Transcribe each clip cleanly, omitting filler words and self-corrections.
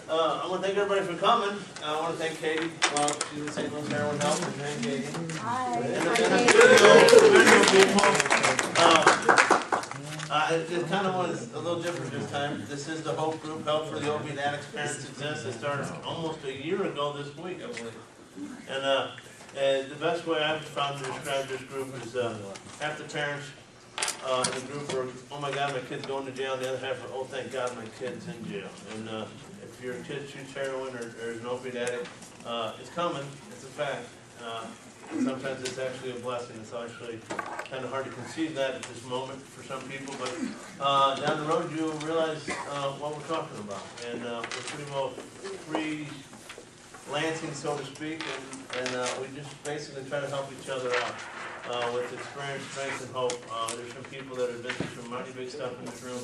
I want to thank everybody for coming. I want to thank Katie. Well, she's the St. Louis Heroin Health, and thank Katie. Hi. And the video people. It kind of was a little different this time. This is the H.O.P.E group, Help for the Opiate Addicts Parents Exist. It started almost a year ago this week, I believe. And the best way I've found to describe this group is half the parents in the group are, oh my God, my kid's going to jail, and the other half are, oh thank God, my kid's in jail. And if your kid shoots heroin or is an opiate addict, it's coming, it's a fact. Sometimes it's actually a blessing. It's actually kind of hard to conceive that at this moment for some people, but down the road you'll realize what we're talking about. And we're pretty well freelancing, so to speak, and we just basically try to help each other out with experience, strength, and hope. There's some people that have been through some mighty big stuff in this room,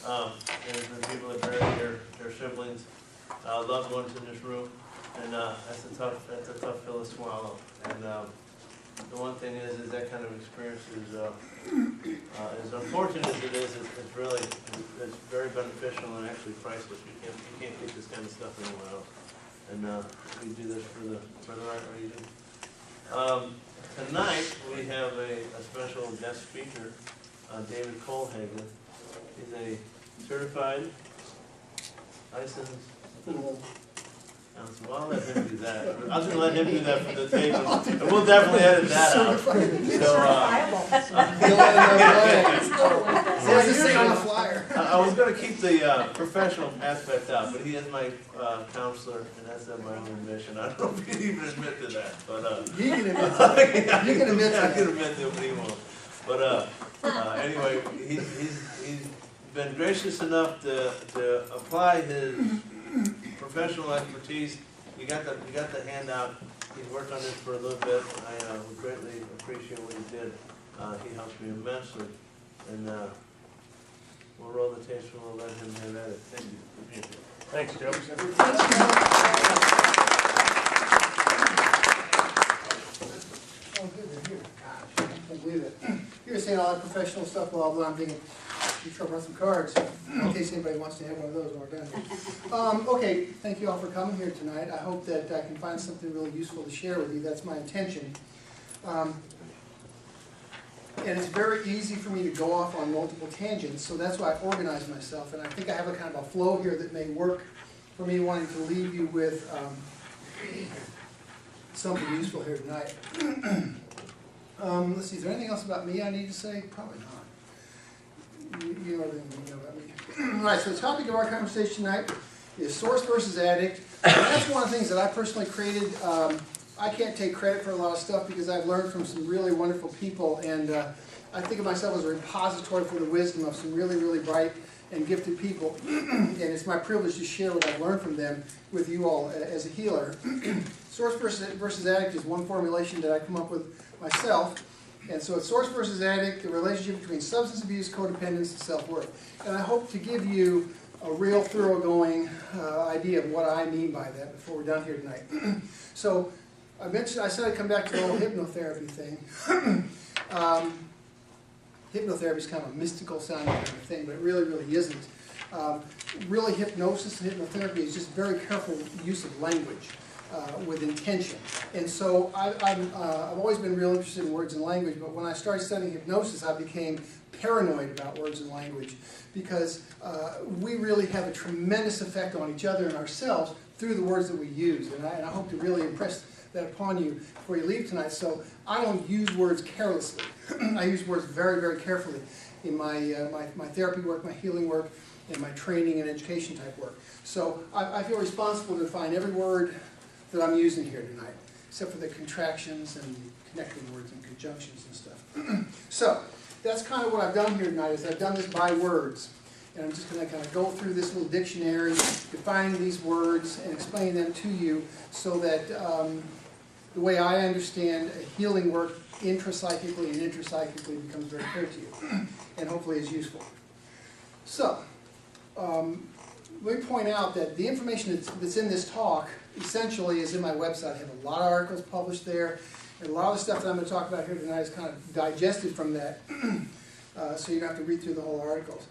and there's been people that buried their siblings, loved ones in this room. And that's a tough pill to swallow. And the one thing is that kind of experience is as unfortunate as it is, it's really very beneficial and actually priceless. You can't get this kind of stuff anywhere else. And we do this for the right reason. Tonight we have a special guest speaker, David Kohlhagen. He's a certified, licensed. So I'll let him do that. I was going to let him do that from the table. And we'll definitely edit that out. So, I was going to keep the professional aspect out, but he is my counselor, and that's my own admission. I don't know if he'd even admit to that. But you can admit to that. You can admit to I can admit to it, but he won't. But anyway, he's been gracious enough to apply his professional expertise. You got the handout. He's worked on this for a little bit. I would greatly appreciate what he did. He helped me immensely, and we'll roll the tapes and we'll let him have at it. Thank you. Thanks, Joe. Oh, good to hear. Gosh, I can't believe it. You're saying all that professional stuff while I'm thinking, you should run some cards in case anybody wants to have one of those when we're done here. Okay, thank you all for coming here tonight. I hope that I can find something really useful to share with you. That's my intention. And it's very easy for me to go off on multiple tangents, so that's why I organize myself. And I think I have a kind of a flow here that may work for me wanting to leave you with something useful here tonight. Let's see, is there anything else about me I need to say? Probably not. You know everything you know about me. All right, so the topic of our conversation tonight is source versus addict. And that's one of the things that I personally created. I can't take credit for a lot of stuff because I've learned from some really wonderful people, and I think of myself as a repository for the wisdom of some really, really bright and gifted people. And it's my privilege to share what I've learned from them with you all as a healer. Source versus addict is one formulation that I come up with myself. And so it's source versus addict, the relationship between substance abuse, codependence, and self-worth. And I hope to give you a real thoroughgoing idea of what I mean by that before we're done here tonight. So I said I'd come back to the whole hypnotherapy thing. Hypnotherapy is kind of a mystical sounding kind of thing, but it really, really isn't. Really, hypnosis and hypnotherapy is just very careful use of language. With intention. And so I've always been real interested in words and language, but when I started studying hypnosis, I became paranoid about words and language because we really have a tremendous effect on each other and ourselves through the words that we use. And I hope to really impress that upon you before you leave tonight. So I don't use words carelessly. I use words very, very carefully in my therapy work, my healing work, and my training and education type work. So I feel responsible to define every word that I'm using here tonight, except for the contractions and connecting words and conjunctions and stuff. So that's kind of what I've done here tonight, is I've done this by words. And I'm just going to kind of go through this little dictionary, defining these words and explain them to you so that the way I understand healing work intrapsychically and intrapsychically becomes very clear to you and hopefully is useful. So, let me point out that the information that's in this talk essentially is in my website. I have a lot of articles published there, and a lot of the stuff that I'm going to talk about here tonight is kind of digested from that, so you don't have to read through the whole articles.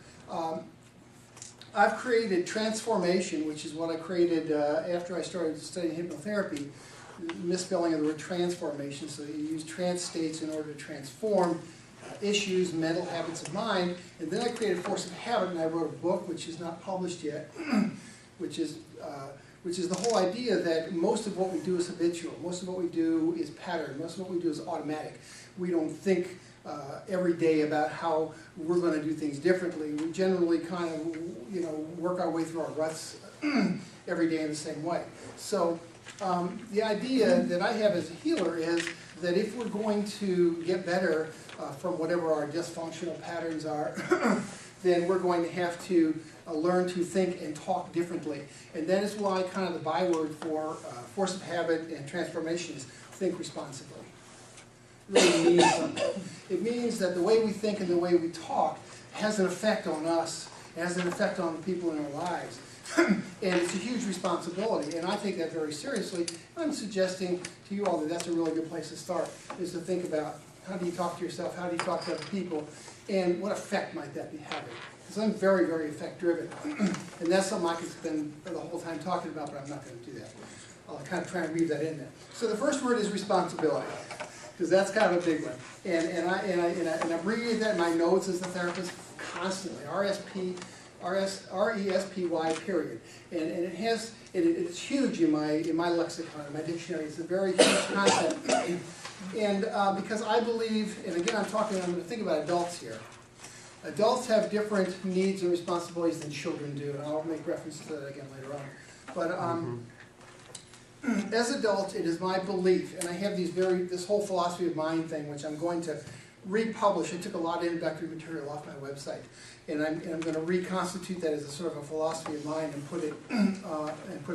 I've created transformation, which is what I created after I started studying hypnotherapy, misspelling of the word transformation, so you use trance states in order to transform issues, mental habits of mind, and then I created Force of Habit, and I wrote a book, which is not published yet, which is the whole idea that most of what we do is habitual, most of what we do is pattern, most of what we do is automatic. We don't think every day about how we're going to do things differently. We generally kind of, work our way through our ruts every day in the same way. So the idea that I have as a healer is that if we're going to get better from whatever our dysfunctional patterns are, then we're going to have to learn to think and talk differently. And that is why kind of the byword for Force of Habit and transformation is think responsibly. It really means something. It means that the way we think and the way we talk has an effect on us, has an effect on the people in our lives. And it's a huge responsibility, and I take that very seriously. I'm suggesting to you all that that's a really good place to start, is to think about how do you talk to yourself, how do you talk to other people, and what effect might that be having. Because I'm very, very effect-driven, and that's something I could spend the whole time talking about, but I'm not going to do that. I'll kind of try and weave that in there. So the first word is responsibility, because that's kind of a big one. And I abbreviate that in my notes as a therapist constantly, R-E-S-P-Y, period. And it's huge in my lexicon, in my dictionary. It's a very huge concept. And because I believe, and again I'm going to think about adults here. Adults have different needs and responsibilities than children do, and I'll make reference to that again later on. But as adults, it is my belief, and I have this whole philosophy of mind thing, which I'm going to republish. I took a lot of introductory material off my website, and I'm going to reconstitute that as a sort of a philosophy of mind and put it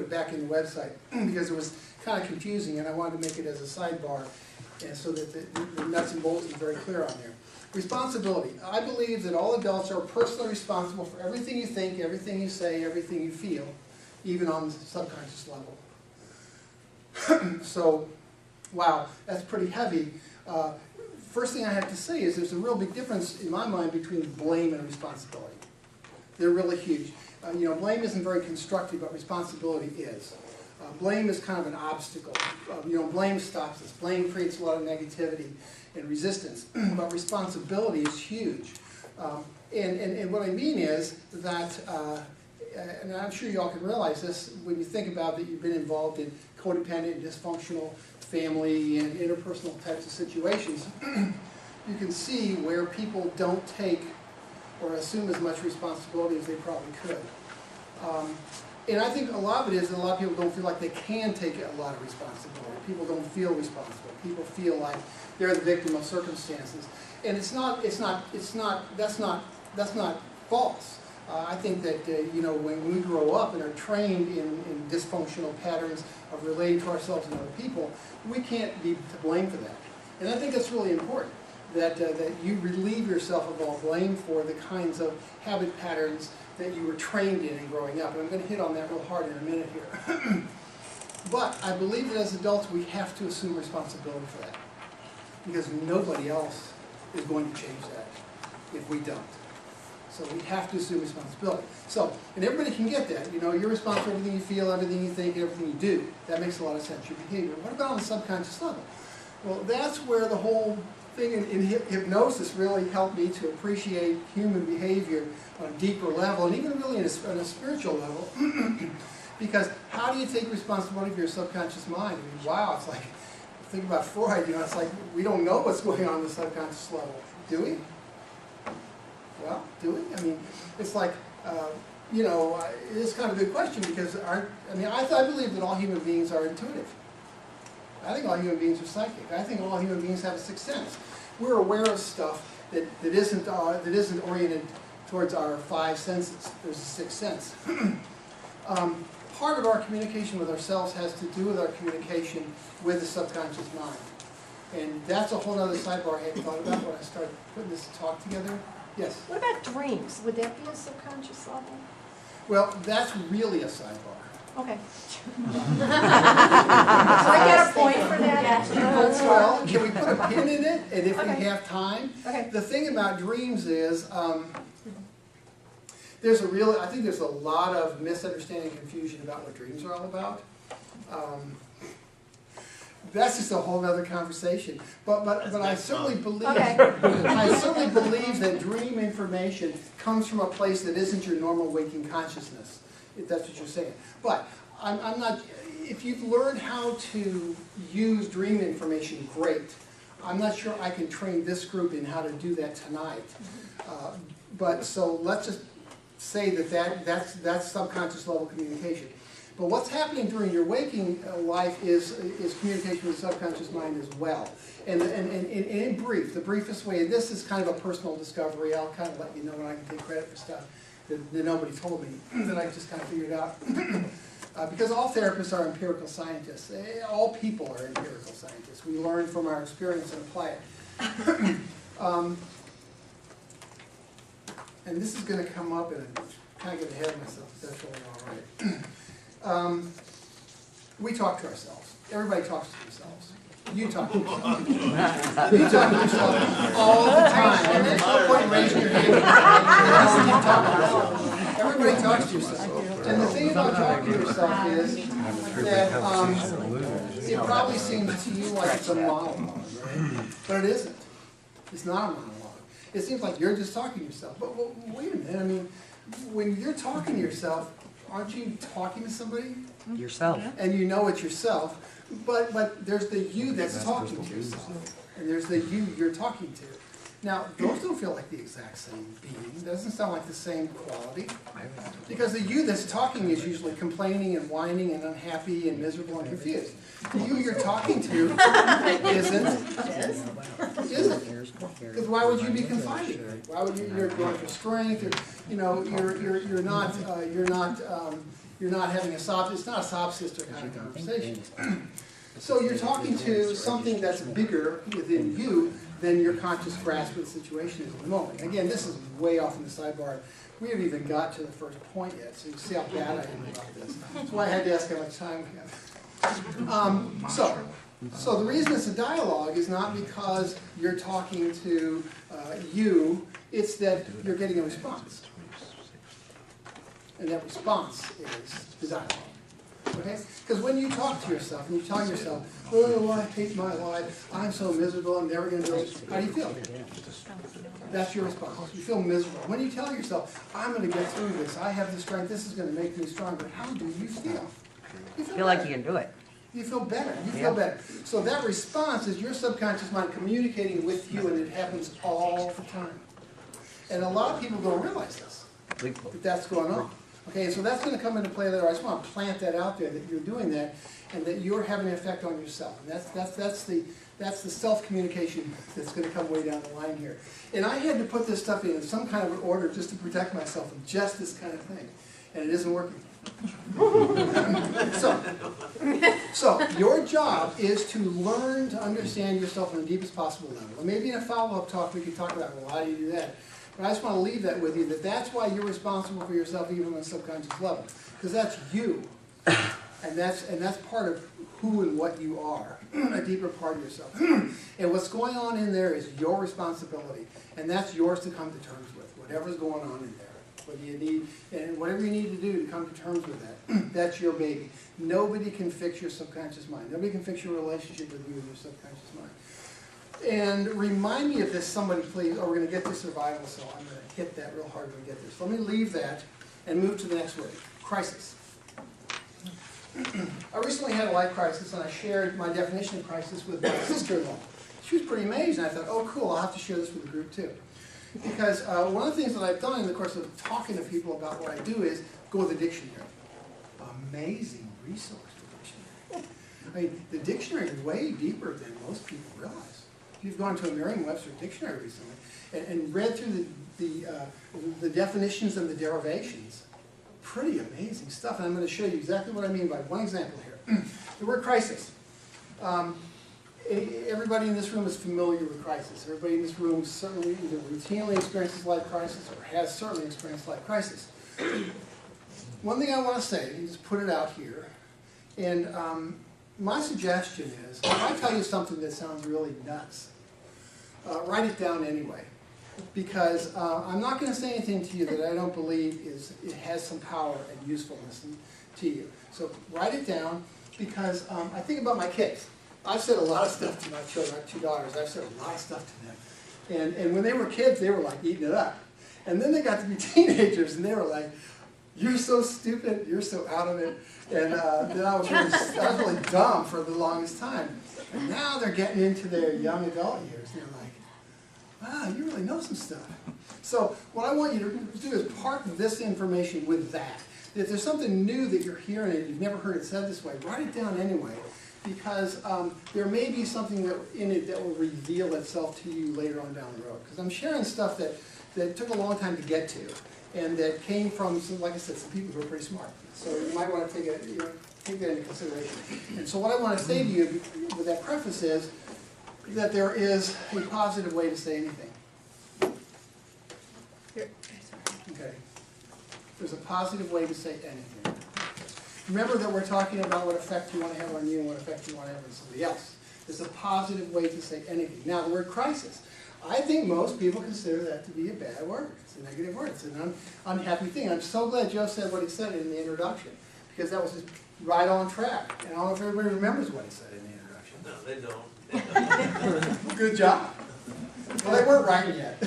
back in the website because it was kind of confusing, and I wanted to make it as a sidebar, and so that the nuts and bolts is very clear on there. Responsibility. I believe that all adults are personally responsible for everything you think, everything you say, everything you feel, even on the subconscious level. So, wow, that's pretty heavy. First thing I have to say is there's a real big difference in my mind between blame and responsibility. They're really huge. Blame isn't very constructive, but responsibility is. Blame is kind of an obstacle. Blame stops us. Blame creates a lot of negativity and resistance. But responsibility is huge. And what I mean is that, and I'm sure you all can realize this, when you think about that you've been involved in codependent and dysfunctional family and interpersonal types of situations, you can see where people don't take or assume as much responsibility as they probably could. And I think a lot of it is that a lot of people don't feel like they can take a lot of responsibility. People don't feel responsible. People feel like they're the victim of circumstances. And that's not false. I think that, when we grow up and are trained in dysfunctional patterns of relating to ourselves and other people, we can't be to blame for that. And I think that's really important, that you relieve yourself of all blame for the kinds of habit patterns that you were trained in growing up. And I'm going to hit on that real hard in a minute here. But I believe that as adults we have to assume responsibility for that, because nobody else is going to change that if we don't. So we have to assume responsibility. So, and everybody can get that. You're responsible for everything you feel, everything you think, everything you do. That makes a lot of sense, your behavior. What about on the subconscious level? Well, that's where the whole thing in hypnosis really helped me to appreciate human behavior on a deeper level, and even really on a spiritual level. Because how do you take responsibility for your subconscious mind? I mean, wow, it's like, think about Freud, it's like we don't know what's going on the subconscious level. Do we? Well, do we? I mean, it's like, it's kind of a good question because I believe that all human beings are intuitive. I think all human beings are psychic. I think all human beings have a sixth sense. We're aware of stuff that isn't oriented towards our five senses. There's a sixth sense. Part of our communication with ourselves has to do with our communication with the subconscious mind. And that's a whole other sidebar I hadn't thought about when I started putting this talk together. Yes? What about dreams? Would that be a subconscious level? Well, that's really a sidebar. Okay. Do I get a point for that? Well, can we put a pin in it? And if Okay. we have time? Okay. The thing about dreams is, I think there's a lot of misunderstanding and confusion about what dreams are all about. That's just a whole other conversation. But I certainly believe I certainly believe that dream information comes from a place that isn't your normal waking consciousness, if that's what you're saying. But I'm not. If you've learned how to use dream information, great. I'm not sure I can train this group in how to do that tonight. But so let's just say that's subconscious level communication. But what's happening during your waking life is communication with the subconscious mind as well. And in brief, the briefest way, and this is kind of a personal discovery, I'll kind of let you know when I can take credit for stuff that nobody told me, that I just kind of figured out. Because all therapists are empirical scientists. All people are empirical scientists. We learn from our experience and apply it. And this is going to come up, and I kind of get ahead of myself, but that's really all right. We talk to ourselves. Everybody talks to themselves. You talk to yourself. You talk to yourself all the time. And there's no point raising your hand. You talk to yourself. Everybody talks to yourself. And the thing about talking to yourself is that it probably seems to you like it's a monologue, right? But it isn't. It's not a monologue. It seems like you're just talking to yourself. But well, wait a minute. I mean, when you're talking to yourself, aren't you talking to somebody? Yourself. And you know it's yourself. But there's the you that's talking to yourself. And there's the you you're talking to. Now, those don't feel like the exact same being. It doesn't sound like the same quality. Because the you that's talking is usually complaining and whining and unhappy and miserable and confused. The you you're talking to isn't. Because why would you be confiding? Why would you're going for strength? Or, you know, you're not having a sob. It's not a sob sister kind of conversation. So you're talking to something that's bigger within you than your conscious grasp of the situation is at the moment. Again, this is way off in the sidebar. We haven't even got to the first point yet, so you see how bad I am about this. That's why I had to ask how much time we have. So the reason it's a dialogue is not because you're talking to you, it's that you're getting a response. And that response is the dialogue. Okay? Because when you talk to yourself and you tell yourself, oh, I hate my life, I'm so miserable, I'm never going to do it, how do you feel? That's your response. You feel miserable. When you tell yourself, I'm going to get through this, I have the strength, this is going to make me stronger, how do you feel? You Feel like you can do it. You feel better. You feel better. So that response is your subconscious mind communicating with you, and it happens all the time. And a lot of people don't realize this, that that's going on. Okay, so that's going to come into play later. I just want to plant that out there, that you're doing that, and that you're having an effect on yourself. And that's the self-communication that's going to come way down the line here. And I had to put this stuff in some kind of an order just to protect myself from just this kind of thing. And it isn't working. So your job is to learn to understand yourself on the deepest possible level. And maybe in a follow-up talk we could talk about, well, how do you do that? But I just want to leave that with you, that that's why you're responsible for yourself even on a subconscious level. Because that's you. And that's part of who and what you are, a deeper part of yourself. And what's going on in there is your responsibility. And that's yours to come to terms with, whatever's going on in there. What do you need, and whatever you need to do to come to terms with that, that's your baby. Nobody can fix your subconscious mind. Nobody can fix your relationship with you and your subconscious mind. And remind me of this, somebody please, or we're going to get to survival, so I'm going to hit that real hard when we get there. So let me leave that and move to the next word, crisis. I recently had a life crisis, and I shared my definition of crisis with my sister-in-law. She was pretty amazed, and I thought, oh cool, I'll have to share this with the group too. Because one of the things that I've done in the course of talking to people about what I do is go with the dictionary. Amazing resource, the dictionary. I mean, the dictionary is way deeper than most people realize. If you've gone to a Merriam-Webster dictionary recently and read through the definitions and the derivations, pretty amazing stuff. And I'm going to show you exactly what I mean by one example here. The word crisis. Everybody in this room is familiar with crisis. Everybody in this room certainly either routinely experiences life crisis or has certainly experienced life crisis. One thing I want to say, and just put it out here, and my suggestion is, if I tell you something that sounds really nuts, write it down anyway. because I'm not going to say anything to you that I don't believe it has some power and usefulness to you. So write it down, because I think about my kids. I've said a lot of stuff to my children. I have 2 daughters. I've said a lot of stuff to them. And when they were kids, they were like eating it up. And then they got to be teenagers, and they were like, "You're so stupid. You're so out of it." And then I was really dumb for the longest time. And now they're getting into their young adult years. And they're like, "Wow, you really know some stuff." So what I want you to do is park this information with that. If there's something new that you're hearing and you've never heard it said this way, write it down anyway. Because there may be something in it that will reveal itself to you later on down the road. Because I'm sharing stuff that took a long time to get to, and that came from, like I said, some people who are pretty smart. So you might want to take that into consideration. And so what I want to say to you with that preface is that there is a positive way to say anything. Okay. There's a positive way to say anything. Remember that we're talking about what effect you want to have on you and what effect you want to have on somebody else. There's a positive way to say anything. Now, the word crisis. I think most people consider that to be a bad word. It's a negative word. It's an unhappy thing. I'm so glad Joe said what he said in the introduction, because that was just right on track. And I don't know if everybody remembers what he said in the introduction. No, they don't. Good job. Well, they weren't writing yet.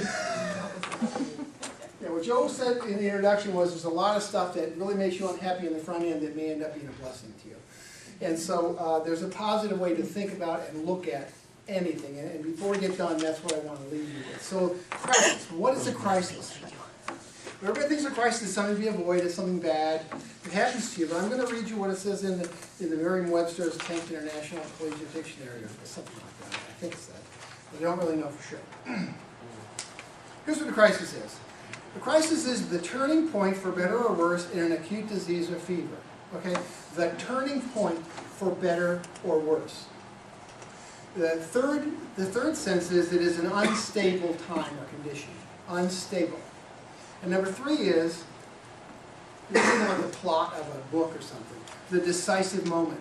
Yeah, what Joe said in the introduction was there's a lot of stuff that really makes you unhappy in the front end that may end up being a blessing to you. And so there's a positive way to think about and look at anything. And before we get done, that's what I want to leave you with. So, crisis. What is a crisis? Everybody thinks a crisis is something to be avoided, something bad. It happens to you, but I'm going to read you what it says in the Merriam-Webster's 10th International Collegiate Dictionary, or something like that. I think it's that. But I don't really know for sure. Here's what a crisis is. A crisis is the turning point, for better or worse, in an acute disease or fever. Okay? The turning point for better or worse. The third sense is it is an unstable time or condition. Unstable. And number 3 is, this is like the plot of a book or something, the decisive moment.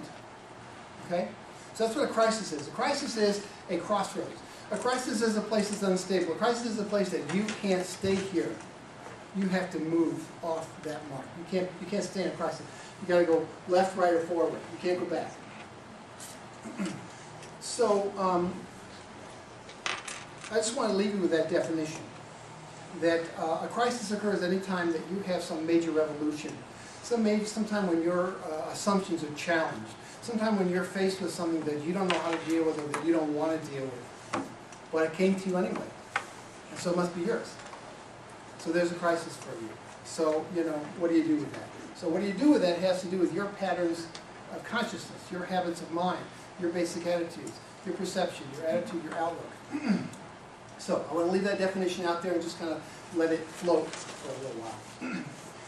Okay? So that's what a crisis is. A crisis is a crossroads. A crisis is a place that's unstable. A crisis is a place that you can't stay here. You have to move off that mark. You can't stay in a crisis. You got to go left, right, or forward. You can't go back. So I just want to leave you with that definition. That a crisis occurs any time that you have some major revolution. Sometime when your assumptions are challenged. Sometime when you're faced with something that you don't know how to deal with or that you don't want to deal with. But it came to you anyway. And so it must be yours. So there's a crisis for you. So, what do you do with that? So what do you do with that has to do with your patterns of consciousness, your habits of mind, your basic attitudes, your perception, your attitude, your outlook. So I want to leave that definition out there and just kind of let it float for a little while.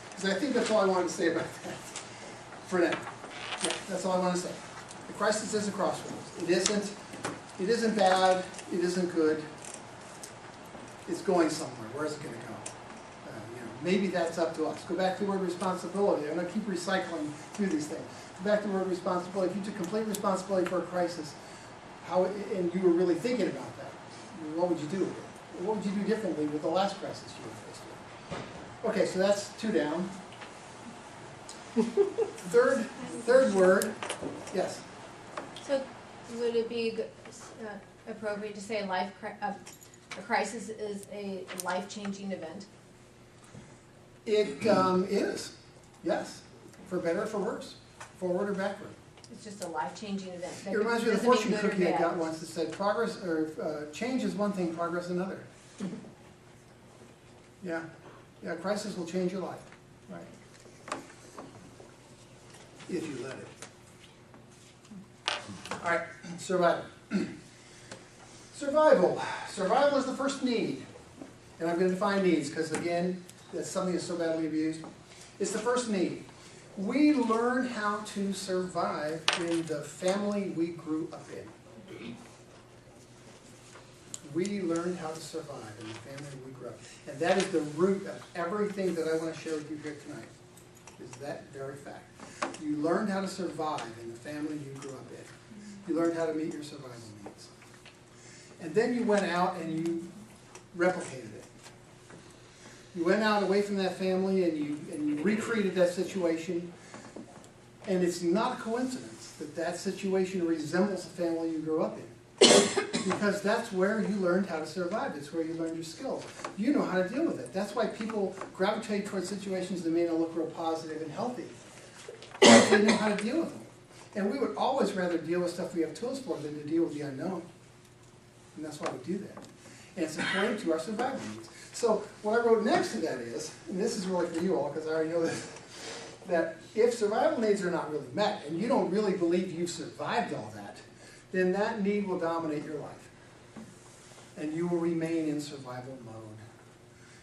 Because I think that's all I wanted to say about that for now. Yeah, that's all I want to say. The crisis is a crossroads. It isn't bad, it isn't good. It's going somewhere. Where's it going to go? Maybe that's up to us. Go back to the word responsibility. I'm going to keep recycling through these things. Go back to the word responsibility. If you took complete responsibility for a crisis, and you were really thinking about that, what would you do with it? What would you do differently with the last crisis you were faced with? Okay, so that's 2 down. Third word, yes. So would it be appropriate to say a crisis is a life-changing event? It is, yes, for better or for worse, forward or backward. It's just a life-changing event. It reminds me of the Doesn't mean fortune good or cookie I bad. got once that said progress or change is one thing, progress another. Yeah, crisis will change your life, right? If you let it. All right, survival. Survival is the first need. And I'm going to define needs because, again, that's something that's so badly abused. It's the first need. We learn how to survive in the family we grew up in. We learned how to survive in the family we grew up in. And that is the root of everything that I want to share with you here tonight, is that very fact. You learned how to survive in the family you grew up in. You learned how to meet your survival needs. And then you went out and you replicated it. You went out away from that family and you recreated that situation, and it's not a coincidence that that situation resembles the family you grew up in. Because that's where you learned how to survive. It's where you learned your skills. You know how to deal with it. That's why people gravitate towards situations that may not look real positive and healthy. They know how to deal with them. And we would always rather deal with stuff we have tools for than to deal with the unknown. And that's why we do that. And it's important to our survival needs. So what I wrote next to that is, and this is really for you all because I already know this, that if survival needs are not really met, and you don't really believe you've survived all that, then that need will dominate your life. And you will remain in survival mode.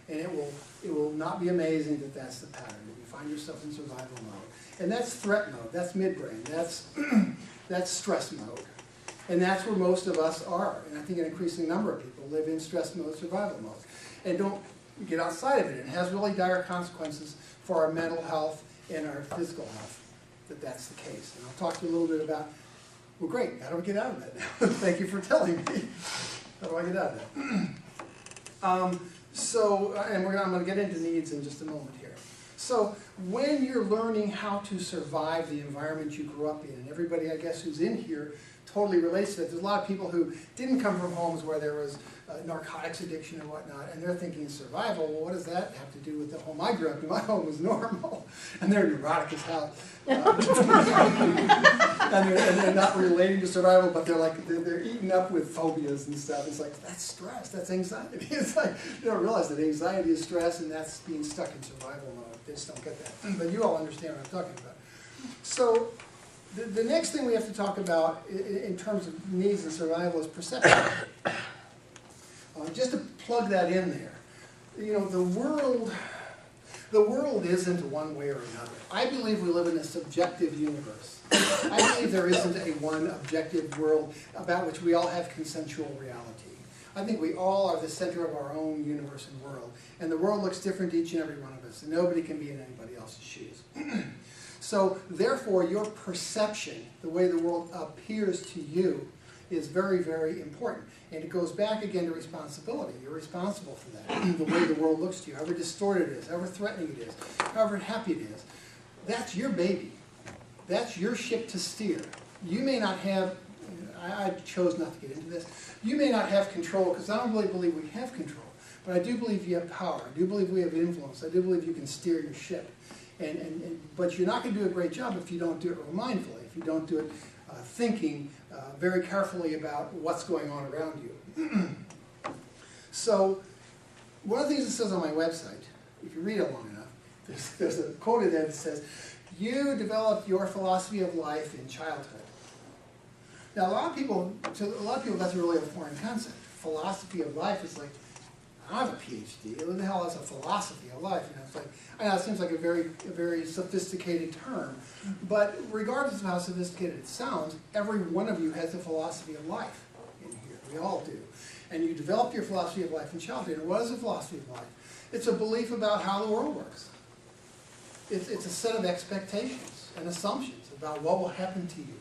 And it will not be amazing that that's the pattern, that you find yourself in survival mode. And that's threat mode, that's midbrain, that's stress mode. And that's where most of us are. And I think an increasing number of people live in stress mode, survival mode. And don't get outside of it. It has really dire consequences for our mental health and our physical health, that's the case. And I'll talk to you a little bit about, well, great, how do we get out of that now? Thank you for telling me. How do I get out of that? And I'm going to get into needs in just a moment here. So when you're learning how to survive the environment you grew up in, and everybody, I guess, who's in here totally relates to that. There's a lot of people who didn't come from homes where there was narcotics addiction and whatnot, and they're thinking survival. Well, what does that have to do with the home I grew up in? My home was normal, and they're neurotic as hell. And they're not relating to survival, but they're eaten up with phobias and stuff. It's like, that's stress, that's anxiety. It's like, you don't realize that anxiety is stress, and that's being stuck in survival mode. They just don't get that. But you all understand what I'm talking about. So the next thing we have to talk about in terms of needs and survival is perception. Just to plug that in there, you know, the world isn't one way or another. I believe we live in a subjective universe. I believe there isn't a one objective world about which we all have consensual reality. I think we all are the center of our own universe and world, and the world looks different to each and every one of us, and nobody can be in anybody else's shoes. So therefore, your perception, the way the world appears to you, is very, very important. And it goes back again to responsibility. You're responsible for that. The way the world looks to you, however distorted it is, however threatening it is, however happy it is. That's your baby. That's your ship to steer. You may not have, I chose not to get into this, you may not have control, because I don't really believe we have control. But I do believe you have power. I do believe we have influence. I do believe you can steer your ship. But you're not going to do a great job if you don't do it real mindfully, if you don't do it thinking very carefully about what's going on around you. So one of the things it says on my website, if you read it long enough, there's a quote in there that says, you developed your philosophy of life in childhood. Now, to a lot of people, that's really a foreign concept. Philosophy of life is like, I don't have a PhD. What the hell is a philosophy of life? You know, it's like, I know it seems like a very sophisticated term, but regardless of how sophisticated it sounds, every one of you has a philosophy of life in here. We all do. And you develop your philosophy of life in childhood. And what is a philosophy of life? It's a belief about how the world works. It's a set of expectations and assumptions about what will happen to you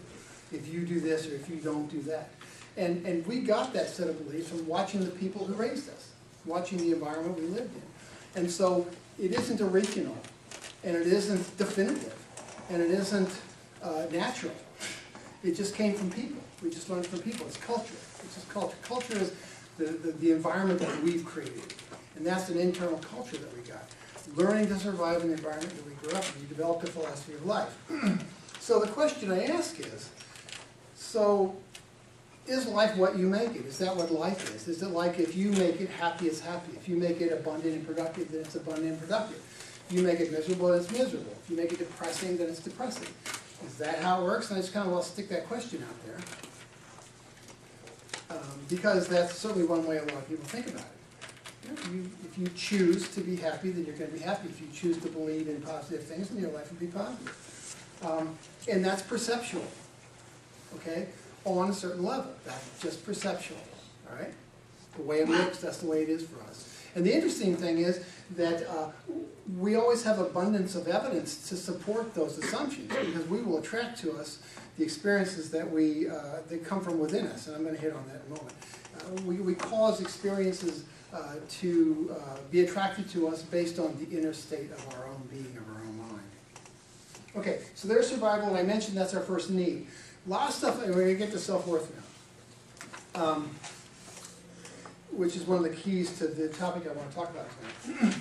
if you do this or if you don't do that. And we got that set of beliefs from watching the people who raised us, watching the environment we lived in. And so it isn't original, and it isn't definitive, and it isn't natural. It just came from people. We just learned from people. It's culture. It's just culture. Culture is the environment that we've created. And that's an internal culture that we got. Learning to survive in the environment that we grew up in. You developed a philosophy of life. So the question I ask is life what you make it? Is that what life is? Is it like if you make it happy, it's happy? If you make it abundant and productive, then it's abundant and productive. If you make it miserable, then it's miserable. If you make it depressing, then it's depressing. Is that how it works? And I just kind of want to stick that question out there. Because that's certainly one way a lot of people think about it. If you choose to be happy, then you're going to be happy. If you choose to believe in positive things, then your life will be positive. And that's perceptual. Okay? On a certain level. That's just perceptual, all right? The way it looks, that's the way it is for us. And the interesting thing is that we always have abundance of evidence to support those assumptions, because we will attract to us the experiences that that come from within us, and I'm going to hit on that in a moment. We cause experiences to be attracted to us based on the inner state of our own being, of our own mind. Okay, so there's survival, and I mentioned that's our first need. A lot of stuff, and we're going to get to self-worth now, which is one of the keys to the topic I want to talk about tonight.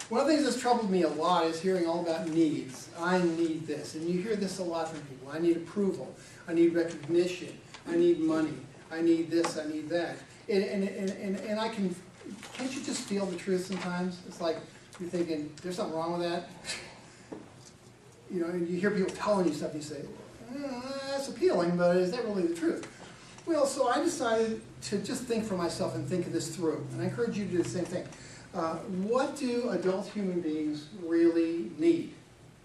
One of the things that's troubled me a lot is hearing all about needs. I need this, and you hear this a lot from people. I need approval, I need recognition, I need money, I need this, I need that. And I can't you just feel the truth sometimes? It's like you're thinking, there's something wrong with that. You know, and you hear people telling you stuff, and you say, that's appealing, but is that really the truth? Well, so I decided to just think for myself and think this through. And I encourage you to do the same thing. What do adult human beings really need?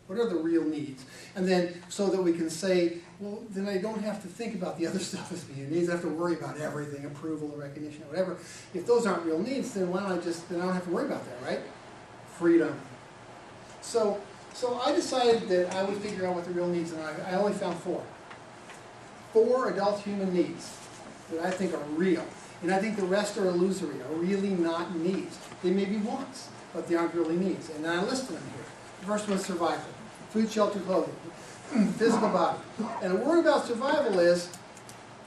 What are the real needs? And then, so that we can say, well, then I don't have to think about the other stuff as being needs. I have to worry about everything, approval, or recognition, or whatever. If those aren't real needs, then why don't then I don't have to worry about that, right? Freedom. So I decided that I would figure out what the real needs are, and I only found four. Four adult human needs that I think are real. And I think the rest are illusory, are really not needs. They may be wants, but they aren't really needs. And I listed them here. The first one is survival. Food, shelter, clothing. Physical body. And a word about survival is,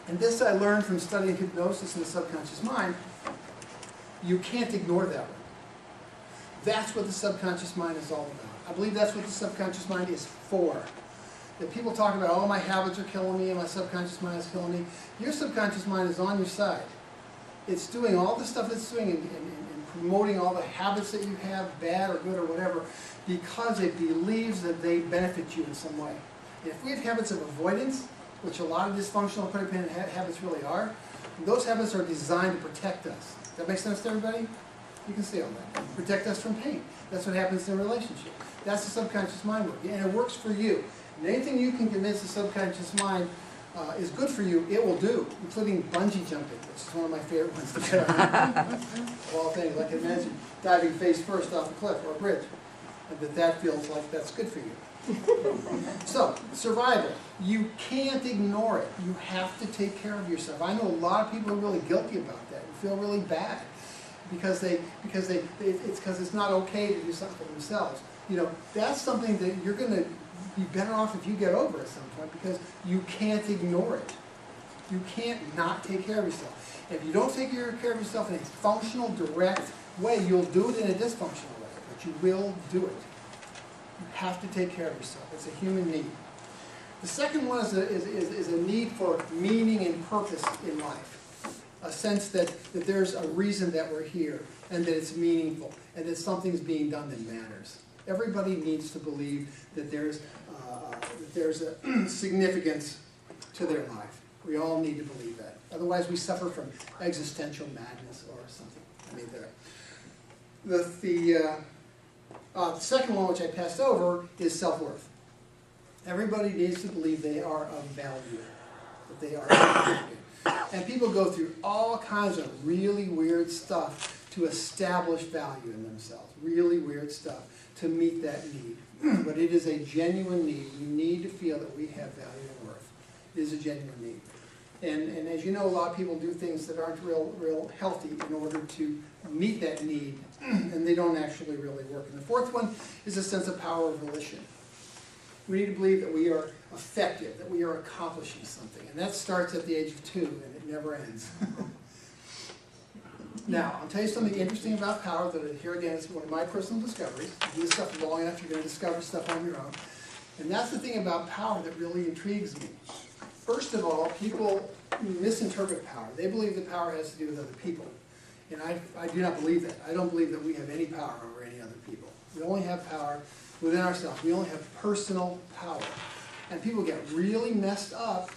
and this I learned from studying hypnosis and the subconscious mind, you can't ignore that one. That's what the subconscious mind is all about. I believe that's what the subconscious mind is for. That people talk about, oh, my habits are killing me and my subconscious mind is killing me. Your subconscious mind is on your side. It's doing all the stuff it's doing and promoting all the habits that you have, bad or good or whatever, because it believes that they benefit you in some way. And if we have habits of avoidance, which a lot of dysfunctional codependent habits really are, those habits are designed to protect us. Does that make sense to everybody? You can see all that. Protect us from pain. That's what happens in a relationship. That's the subconscious mind work, and it works for you. And anything you can convince the subconscious mind is good for you, it will do, including bungee jumping, which is one of my favorite ones to get on. Of all things, I can imagine diving face first off a cliff or a bridge, and that feels like that's good for you. So, survival. You can't ignore it. You have to take care of yourself. I know a lot of people are really guilty about that and feel really bad because it's not okay to do something for themselves. You know, that's something that you're going to be better off if you get over at some point, because you can't ignore it. You can't not take care of yourself. If you don't take care of yourself in a functional, direct way, you'll do it in a dysfunctional way, but you will do it. You have to take care of yourself. It's a human need. The second one is a need for meaning and purpose in life. A sense that there's a reason that we're here, and that it's meaningful, and that something's being done that matters. Everybody needs to believe that there's a significance to their life. We all need to believe that. Otherwise, we suffer from existential madness or something. I mean, the second one, which I passed over, is self-worth. Everybody needs to believe they are of value, that they are significant. And people go through all kinds of really weird stuff to establish value in themselves. Really weird stuff to meet that need. But it is a genuine need. We need to feel that we have value and worth. It is a genuine need. And as you know, a lot of people do things that aren't real healthy in order to meet that need, and they don't actually really work. And the fourth one is a sense of power of volition. We need to believe that we are effective, that we are accomplishing something. And that starts at the age of 2, and it never ends. Now, I'll tell you something interesting about power that, here again, is one of my personal discoveries. You do this stuff long enough, you're going to discover stuff on your own. And that's the thing about power that really intrigues me. First of all, people misinterpret power. They believe that power has to do with other people. And I do not believe that. I don't believe that we have any power over any other people. We only have power within ourselves. We only have personal power. And people get really messed up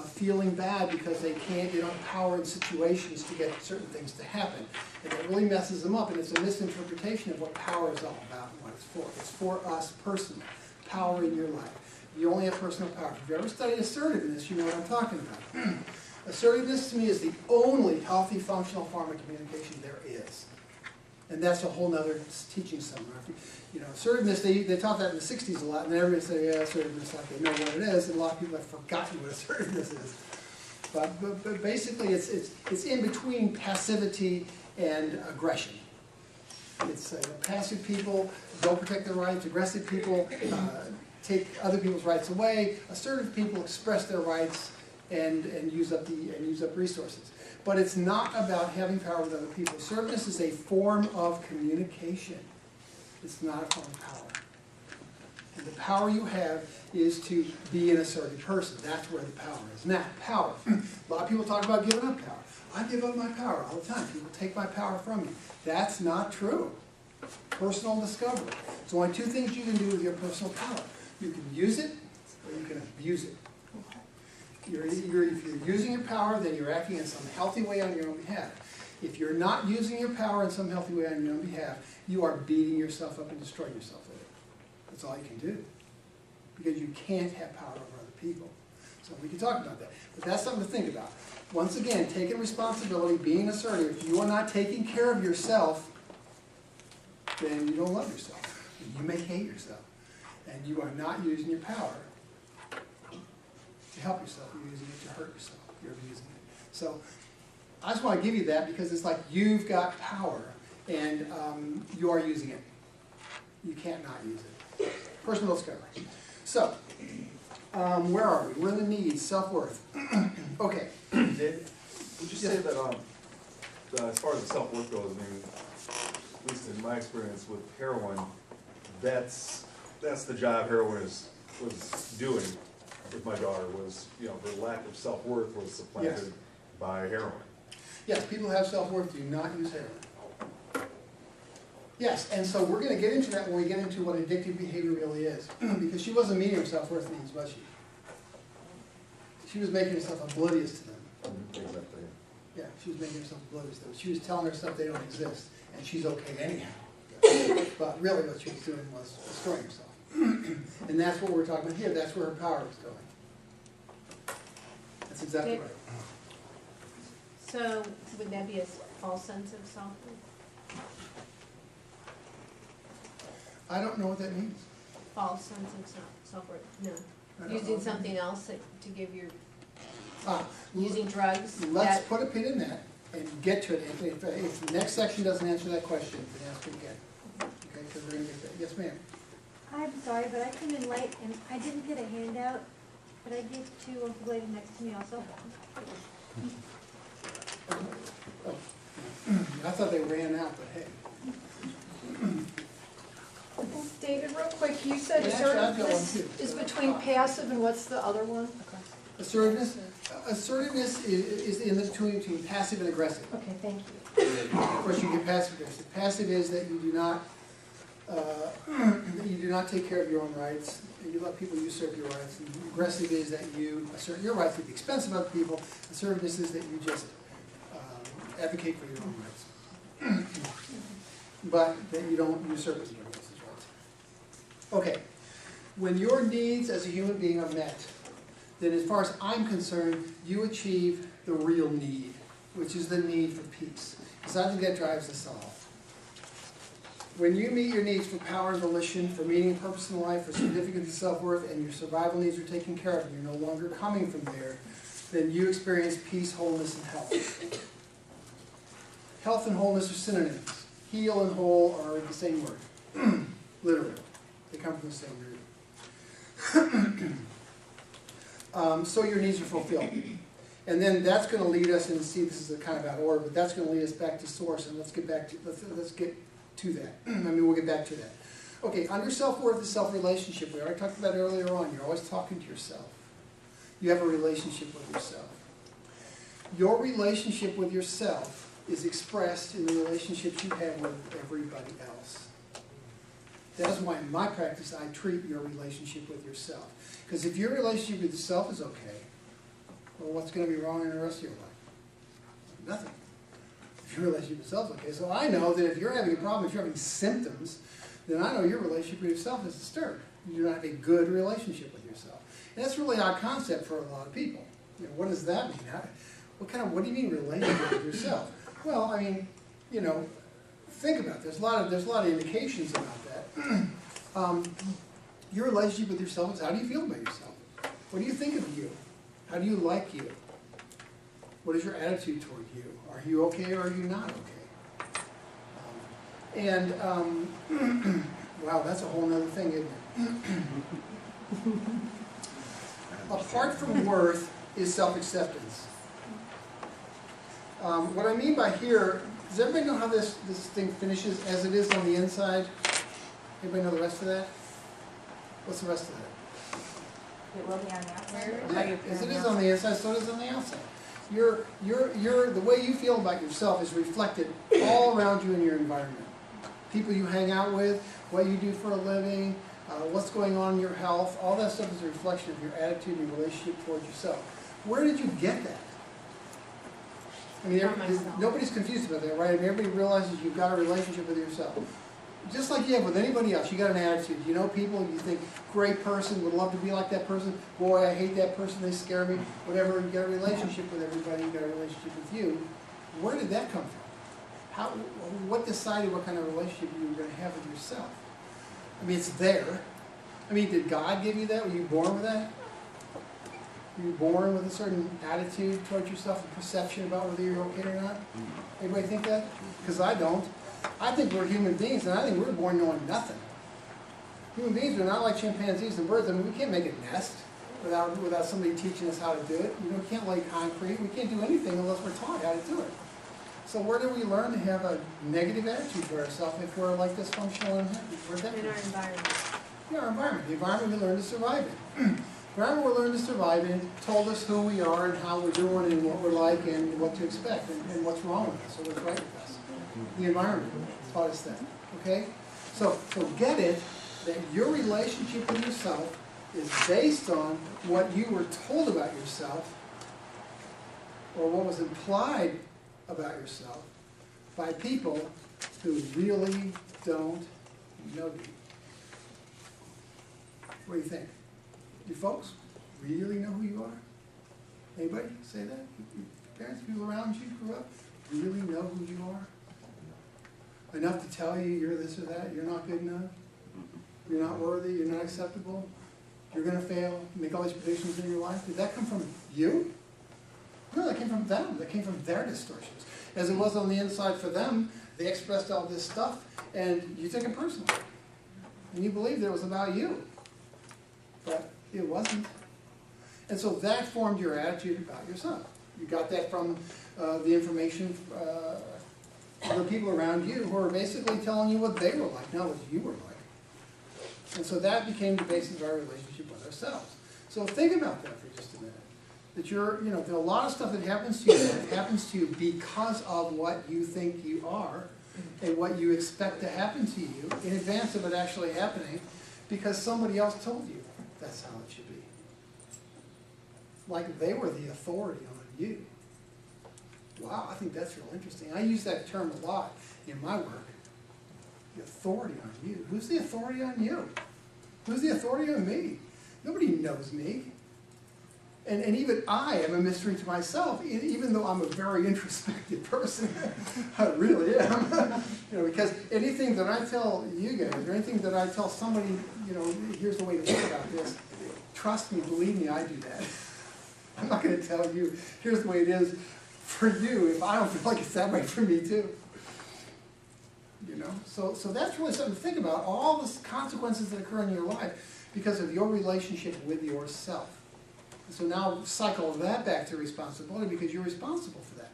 feeling bad because they can't get enough power in situations to get certain things to happen. And it really messes them up, and it's a misinterpretation of what power is all about and what it's for. It's for us personally. Power in your life. You only have personal power. If you've ever studied assertiveness, you know what I'm talking about. Assertiveness to me is the only healthy, functional form of communication there is. And that's a whole other teaching somewhere. You know, assertiveness, they taught that in the 60s a lot, and everybody said, yeah, assertiveness, like they know what it is, and a lot of people have forgotten what assertiveness is. But basically, it's in between passivity and aggression. It's passive people don't protect their rights, aggressive people take other people's rights away, assertive people express their rights and use up resources. But it's not about having power with other people. Assertiveness is a form of communication. It's not a form of power. And the power you have is to be an assertive person. That's where the power is. Now, power. A lot of people talk about giving up power. I give up my power all the time. People take my power from me. That's not true. Personal discovery. There's only two things you can do with your personal power. You can use it, or you can abuse it. If you're using your power, then you're acting in some healthy way on your own behalf. If you're not using your power in some healthy way on your own behalf, you are beating yourself up and destroying yourself with it. That's all you can do. Because you can't have power over other people. So we can talk about that. But that's something to think about. Once again, taking responsibility, being assertive. If you are not taking care of yourself, then you don't love yourself. You may hate yourself. And you are not using your power to help yourself. You're using it to hurt yourself. You're abusing it. So I just want to give you that because it's like you've got power and you are using it. You can't not use it. Personal discovery. So, where are we? We're in the needs, self-worth. Okay. Dave, would you say that as far as the self-worth goes, I mean, at least in my experience with heroin, that's the job heroin was doing with my daughter was, you know, her lack of self-worth was supplanted by heroin. Yes, people who have self-worth do not use heroin. Yes, and so we're going to get into that when we get into what addictive behavior really is. Because she wasn't meeting her self-worth needs, was she? She was making herself oblivious to them. Exactly. Yeah, she was making herself oblivious to them. She was telling herself they don't exist, and she's okay anyhow. But really what she was doing was destroying herself. And that's what we're talking about here. That's where her power is going. That's exactly right. So would that be a false sense of self-worth? I don't know what that means. False sense of self-worth, I no. don't Using know. something else to give your, Ah, using drugs? let's that- put a pin in that and get to it. If the next section doesn't answer that question, then ask it again. Okay, because we're going to get that. Yes, ma'am. I'm sorry, but I came in late and I didn't get a handout, but I gave to the lady next to me also. Oh. I thought they ran out, but hey. David, real quick, you said Yeah, actually, I've got one assertiveness too. is between passive and what's the other one? Assertiveness? Assertiveness is in between passive and aggressive. Okay, thank you. Of course, you get passive aggressive. Passive is that you do not take care of your own rights. You let people usurp your rights. And aggressive is that you assert your rights at the expense of other people. Assertiveness is that you just advocate for your own rights, but that you don't usurp anybody else's rights. Okay, when your needs as a human being are met, then as far as I'm concerned, you achieve the real need, which is the need for peace. Because I think that drives us all. When you meet your needs for power and volition, for meaning and purpose in life, for significance and self-worth, and your survival needs are taken care of, and you're no longer coming from there, then you experience peace, wholeness, and health. Health and wholeness are synonyms. Heal and whole are the same word, literally. They come from the same root. So your needs are fulfilled. And then that's going to lead us, and see this is a kind of out of order, but that's going to lead us back to source, and let's get to that. We'll get back to that. Okay, under self-worth is self-relationship. We already talked about it earlier on. You're always talking to yourself. You have a relationship with yourself. Your relationship with yourself is expressed in the relationships you have with everybody else. That is why in my practice I treat your relationship with yourself. Because if your relationship with yourself is okay, well, what's going to be wrong in the rest of your life? Nothing. If your relationship with yourself is okay. So I know that if you're having a problem, if you're having symptoms, then I know your relationship with yourself is disturbed. You do not have a good relationship with yourself. And that's really an odd concept for a lot of people. You know, what does that mean? What do you mean relationship with yourself? Well, I mean, you know, think about it. There's a lot of indications about that. Your relationship with yourself is how do you feel about yourself? What do you think of you? How do you like you? What is your attitude toward you? Are you okay or are you not okay? Wow, that's a whole nother thing, isn't it? Apart from worth is self-acceptance. What I mean by here, does everybody know how this thing finishes as it is on the inside? Anybody know the rest of that? What's the rest of that? It will be on the outside. Yeah, as it is on the inside, so it is on the outside. The way you feel about yourself is reflected all around you in your environment. People you hang out with, what you do for a living, what's going on in your health, all that stuff is a reflection of your attitude and your relationship towards yourself. Where did you get that? I mean, From myself. nobody's confused about that, right? I mean, everybody realizes you've got a relationship with yourself. Just like you have with anybody else, you got an attitude. You know people, you think, great person, would love to be like that person. Boy, I hate that person, they scare me. Whatever, you got a relationship with everybody, you got a relationship with you. Where did that come from? What decided what kind of relationship you were going to have with yourself? I mean, it's there. I mean, did God give you that? Were you born with that? Were you born with a certain attitude towards yourself, a perception about whether you're okay or not? Anybody think that? Because I don't. I think we're human beings, and I think we're born knowing nothing. Human beings are not like chimpanzees and birds. I mean, we can't make a nest without somebody teaching us how to do it. You know, we can't lay concrete. We can't do anything unless we're taught how to do it. So where do we learn to have a negative attitude to ourselves if we're like dysfunctional and happy? Where'd that In come our from? environment. Yeah, our environment. The environment we learn to survive in. The environment we learn to survive in told us who we are and how we're doing and what we're like and what to expect and what's wrong with us or what's right with us. The environment taught us that. Okay? So get it that your relationship with yourself is based on what you were told about yourself or what was implied about yourself by people who really don't know you. What do you think? You folks really know who you are? Anybody say that? Your parents, people around you grew up, really know who you are? Enough to tell you you're this or that, you're not good enough, you're not worthy, you're not acceptable, you're going to fail, make all these predictions in your life. Did that come from you? No, that came from them. That came from their distortions. As it was on the inside for them, they expressed all this stuff, and you took it personally. And you believed it was about you. But it wasn't. And so that formed your attitude about yourself. You got that from the information from the people around you who are basically telling you what they were like, not what you were like. And so that became the basis of our relationship with ourselves. So think about that for just a minute. That there's a lot of stuff that happens to you that happens to you because of what you think you are and what you expect to happen to you in advance of it actually happening because somebody else told you that's how it should be. Like they were the authority on you. Wow, I think that's real interesting. I use that term a lot in my work. The authority on you. Who's the authority on you? Who's the authority on me? Nobody knows me. And even I am a mystery to myself, even though I'm a very introspective person. I really am. Because anything that I tell you guys, or anything that I tell somebody, here's the way to think about this, trust me, believe me, I do that. I'm not going to tell you, here's the way it is for you, if I don't feel like it's that way for me too. So that's really something to think about, all the consequences that occur in your life because of your relationship with yourself. So now cycle that back to responsibility because you're responsible for that.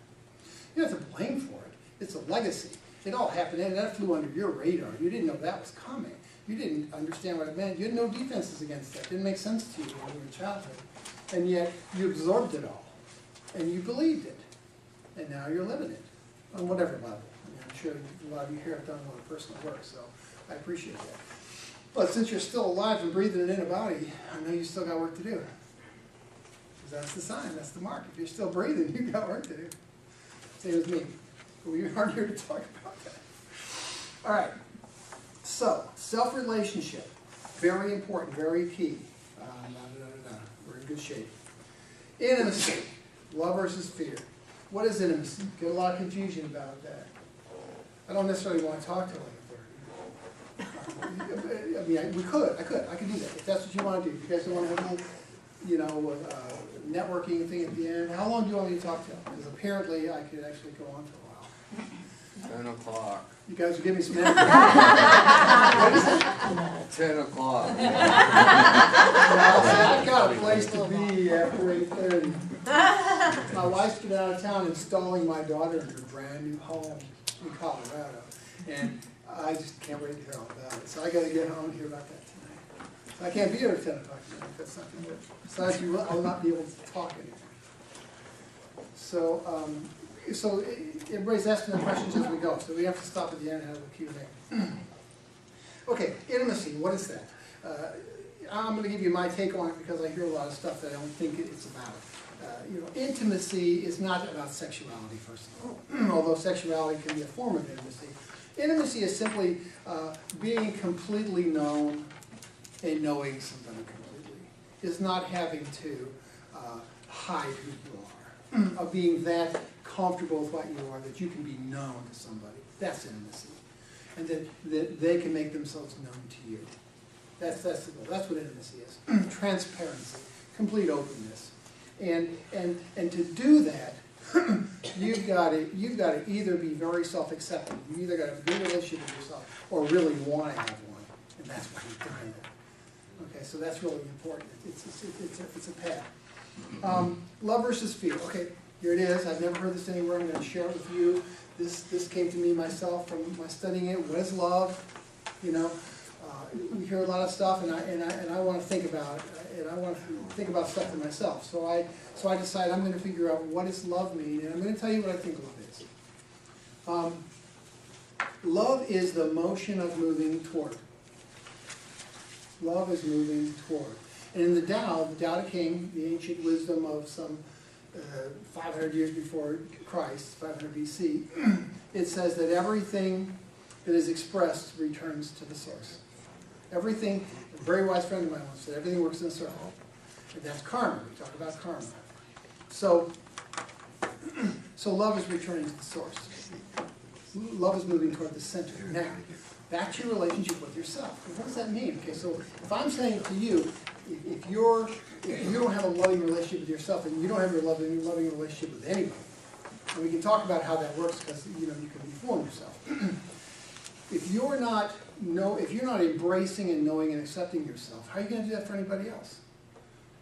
You don't have to blame for it. It's a legacy. It all happened and that flew under your radar. You didn't know that was coming. You didn't understand what it meant. You had no defenses against that. It didn't make sense to you when you were in childhood. And yet you absorbed it all. And you believed it. And now you're living it on whatever level. I'm sure a lot of you here have done a lot of personal work, so I appreciate that. But since you're still alive and breathing it in a body, I know you still got work to do. That's the sign, that's the mark. If you're still breathing, you've got work to do. Same as me. But we aren't here to talk about that. All right. So, self-relationship. Very important, very key. We're in good shape. Intimacy. Love versus fear. What is intimacy? Get a lot of confusion about that. I don't necessarily want to talk to like a third. I mean, I could do that if that's what you want to do. If you guys don't want to have a little networking thing at the end. How long do you want me to talk to? Because apparently I could actually go on for a while. 10 o'clock. You guys will give me some answers. 10 o'clock. I've got a place to be after 8:30. My wife's been out of town installing my daughter in her brand new home in Colorado. And I just can't wait to hear all about it. So I gotta get home and hear about that tonight. So I can't be here at 10 o'clock tonight, that's not gonna work. Besides, I will not be able to talk anymore. So, everybody's asking the questions as we go, so we have to stop at the end and have a Q&A. Okay, intimacy, what is that? I'm going to give you my take on it because I hear a lot of stuff that I don't think it's about. Intimacy is not about sexuality, first of all, although sexuality can be a form of intimacy. Intimacy is simply being completely known and knowing somebody completely. It's not having to hide who you are, of being that comfortable with what you are that you can be known to somebody. That's intimacy. And that they can make themselves known to you. That's the goal. That's what intimacy is. Transparency, complete openness. And to do that, you've got to either be very self-accepting, you either got to have a good relationship with yourself, or really want to have one. And that's why you're doing that. Okay, so that's really important. It's a path. Love versus fear. Okay, here it is. I've never heard this anywhere. I'm going to share it with you. This came to me myself from my studying it. What is love? We hear a lot of stuff, and I want to think about it, and I want to think about stuff for myself. So I decided I'm going to figure out what does love mean, and I'm going to tell you what I think love is. Love is the motion of moving toward. Love is moving toward. And in the Tao Te Ching, the ancient wisdom of some 500 years before Christ, 500 BC, it says that everything that is expressed returns to the source. Everything, a very wise friend of mine once said, everything works in a circle. And that's karma. We talk about karma. So love is returning to the source. Love is moving toward the center. Now, back to your relationship with yourself. What does that mean? Okay, so if I'm saying to you, if you don't have a loving relationship with yourself, and you don't have a loving relationship with anybody, and we can talk about how that works because you can be fooling yourself. If you're not embracing and knowing and accepting yourself, how are you going to do that for anybody else?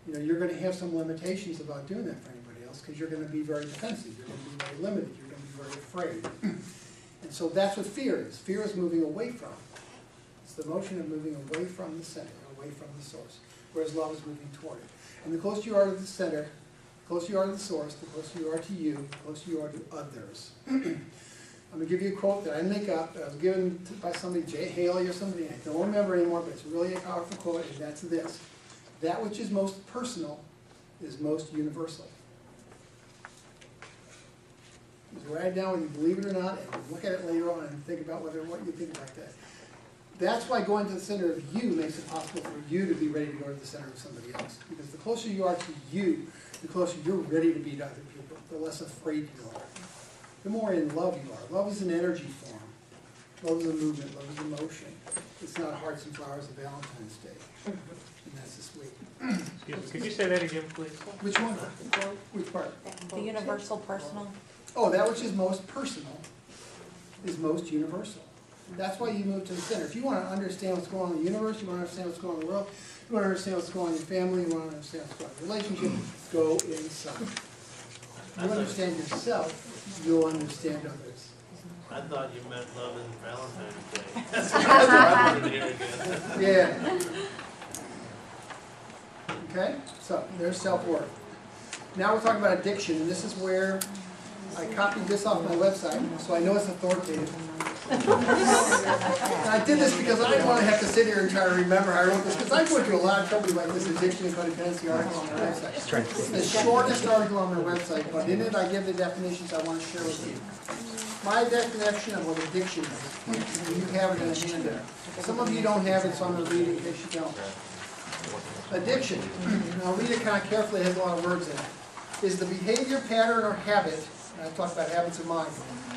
You're going to have some limitations about doing that for anybody else because you're going to be very defensive. You're going to be very limited. You're going to be very afraid. And so that's what fear is. Fear is moving away from. It's the motion of moving away from the center, away from the source, whereas love is moving toward it. And the closer you are to the center, the closer you are to the source, the closer you are to you, the closer you are to others. I'm going to give you a quote that I didn't make up, that was given by somebody, Jay Haley or somebody, I don't remember anymore, but it's really a powerful quote, and that's this. That which is most personal is most universal. Just write it down whether you believe it or not, and look at it later on and think about what you think about that. That's why going to the center of you makes it possible for you to be ready to go to the center of somebody else. Because the closer you are to you, the closer you're ready to be to other people, the less afraid you are. The more in love you are. Love is an energy form. Love is a movement. Love is a motion. It's not hearts and flowers on Valentine's Day. And that's this week. Excuse me, could you say that again, please? Which one? Which part? The universal personal. Oh, that which is most personal is most universal. That's why you move to the center. If you want to understand what's going on in the universe, you want to understand what's going on in the world, you want to understand what's going on in your family, you want to understand what's going on in your relationship, go inside. If you understand yourself, you'll understand others. I thought you meant love is Valentine's Day. That's what I wanted to hear again. Yeah. Okay, so there's self-worth. Now we're talking about addiction, and this is where I copied this off my website, so I know it's authoritative. And I did this because I didn't want to have to sit here and try to remember how I wrote this, because I went through a lot of trouble like this addiction and codependency article on my website. It's the shortest article on my website, but in it I give the definitions I want to share with you. My definition of what addiction is, and you have it in a handout. Some of you don't have it, so I'm going to read it in case you don't. Addiction, and I'll read it kind of carefully, it has a lot of words in it, is the behavior, pattern, or habit, and I talked about habits of mind,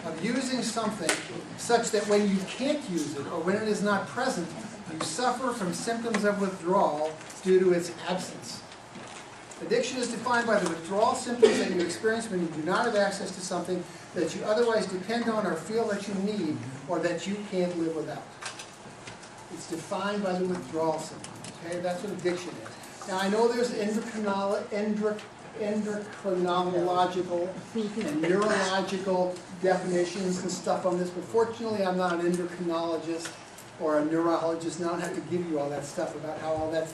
of using something such that when you can't use it, or when it is not present, you suffer from symptoms of withdrawal due to its absence. Addiction is defined by the withdrawal symptoms that you experience when you do not have access to something that you otherwise depend on or feel that you need or that you can't live without. It's defined by the withdrawal symptoms, okay? That's what addiction is. Now, I know there's endocrinological and neurological definitions and stuff on this, but fortunately I'm not an endocrinologist or a neurologist, and I don't have to give you all that stuff about how all that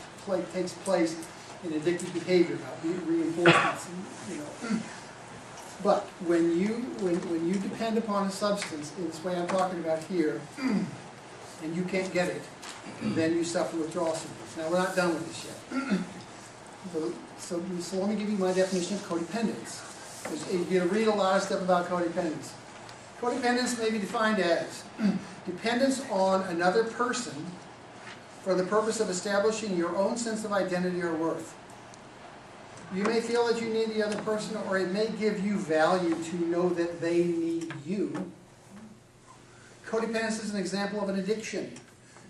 takes place in addictive behavior, about reinforcements, and, you know. But when you depend upon a substance in this way I'm talking about here, and you can't get it, then you suffer withdrawal symptoms. Now, we're not done with this yet. So let me give you my definition of codependence. You're going to read a lot of stuff about codependence. Codependence may be defined as dependence on another person for the purpose of establishing your own sense of identity or worth. You may feel that you need the other person, or it may give you value to know that they need you. Codependence is an example of an addiction,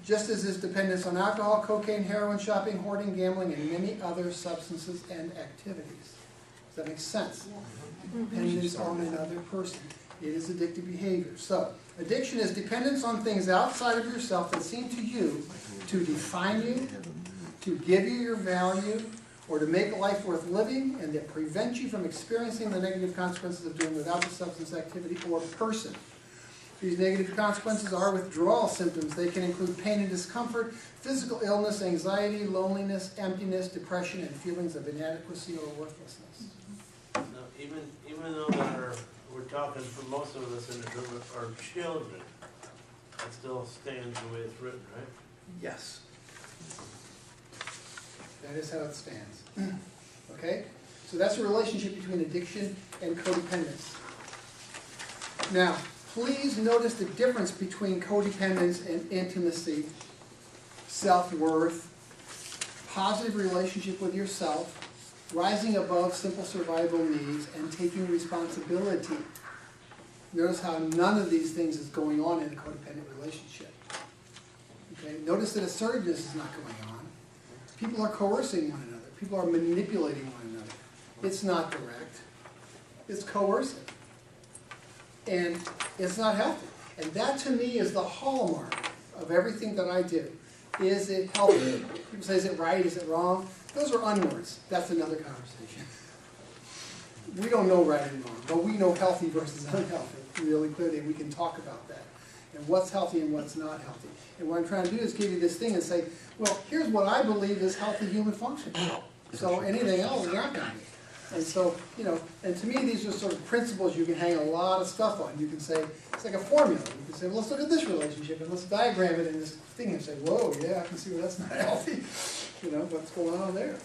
just as is dependence on alcohol, cocaine, heroin, shopping, hoarding, gambling, and many other substances and activities. Does that make sense? Dependence on another person. It is addictive behavior. So, addiction is dependence on things outside of yourself that seem to you to define you, to give you your value, or to make life worth living, and that prevent you from experiencing the negative consequences of doing without the substance, activity, or person. These negative consequences are withdrawal symptoms. They can include pain and discomfort, physical illness, anxiety, loneliness, emptiness, depression, and feelings of inadequacy or worthlessness. Now, even though we're talking for most of us in the room are children, it still stands the way it's written, right? Yes. That is how it stands. Okay? So that's the relationship between addiction and codependence. Now, please notice the difference between codependence and intimacy, self-worth, positive relationship with yourself, rising above simple survival needs, and taking responsibility. Notice how none of these things is going on in a codependent relationship. Okay? Notice that assertiveness is not going on. People are coercing one another. People are manipulating one another. It's not direct. It's coercive. And it's not healthy. And that, to me, is the hallmark of everything that I do. Is it healthy? People say, is it right? Is it wrong? Those are unwords. That's another conversation. We don't know right and wrong, but we know healthy versus unhealthy really clearly, and we can talk about that. And what's healthy and what's not healthy. And what I'm trying to do is give you this thing and say, well, here's what I believe is healthy human function. So anything else is not going to be. And so, you know, and to me these are sort of principles you can hang a lot of stuff on. You can say, it's like a formula. You can say, well, let's look at this relationship and let's diagram it in this thing and say, whoa, yeah, I can see where that's not healthy. You know, what's going on there.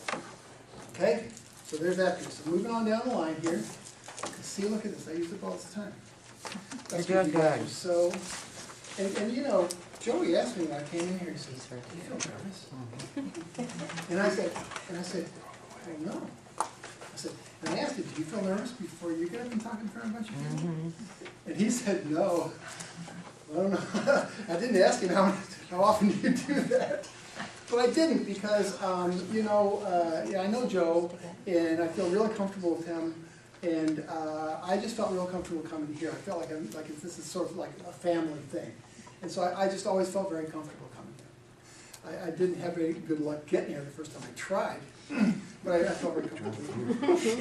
Okay? So there's that piece. So moving on down the line here. See, look at this. I use it all the time. That's You're doing good. So, and you know, Joey asked me when I came in here, he says, do you feel nervous? And I said, well, no. I said, and I asked him, do you feel nervous before you get up and talk in front of a bunch of people? And he said, no. I don't know. I didn't ask him how often do you do that. But I didn't because, you know, yeah, I know Joe, and I feel really comfortable with him. And I just felt real comfortable coming here. I felt like this is sort of like a family thing. And so I just always felt very comfortable coming here. I didn't have very good luck getting here the first time I tried, but I felt very comfortable. Okay.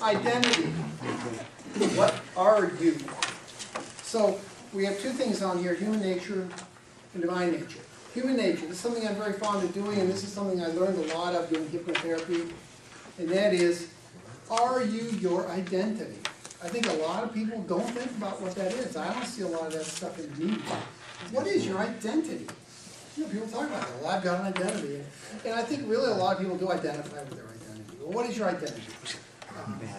Identity. What are you? So we have two things on here, human nature and divine nature. Human nature, this is something I'm very fond of doing, and this is something I learned a lot of doing hypnotherapy, and that is, are you your identity? I think a lot of people don't think about what that is. I don't see a lot of that stuff in the media. What is your identity? You know, people talk about that. Well, I've got an identity. And I think really a lot of people do identify with their identity. Well, what is your identity?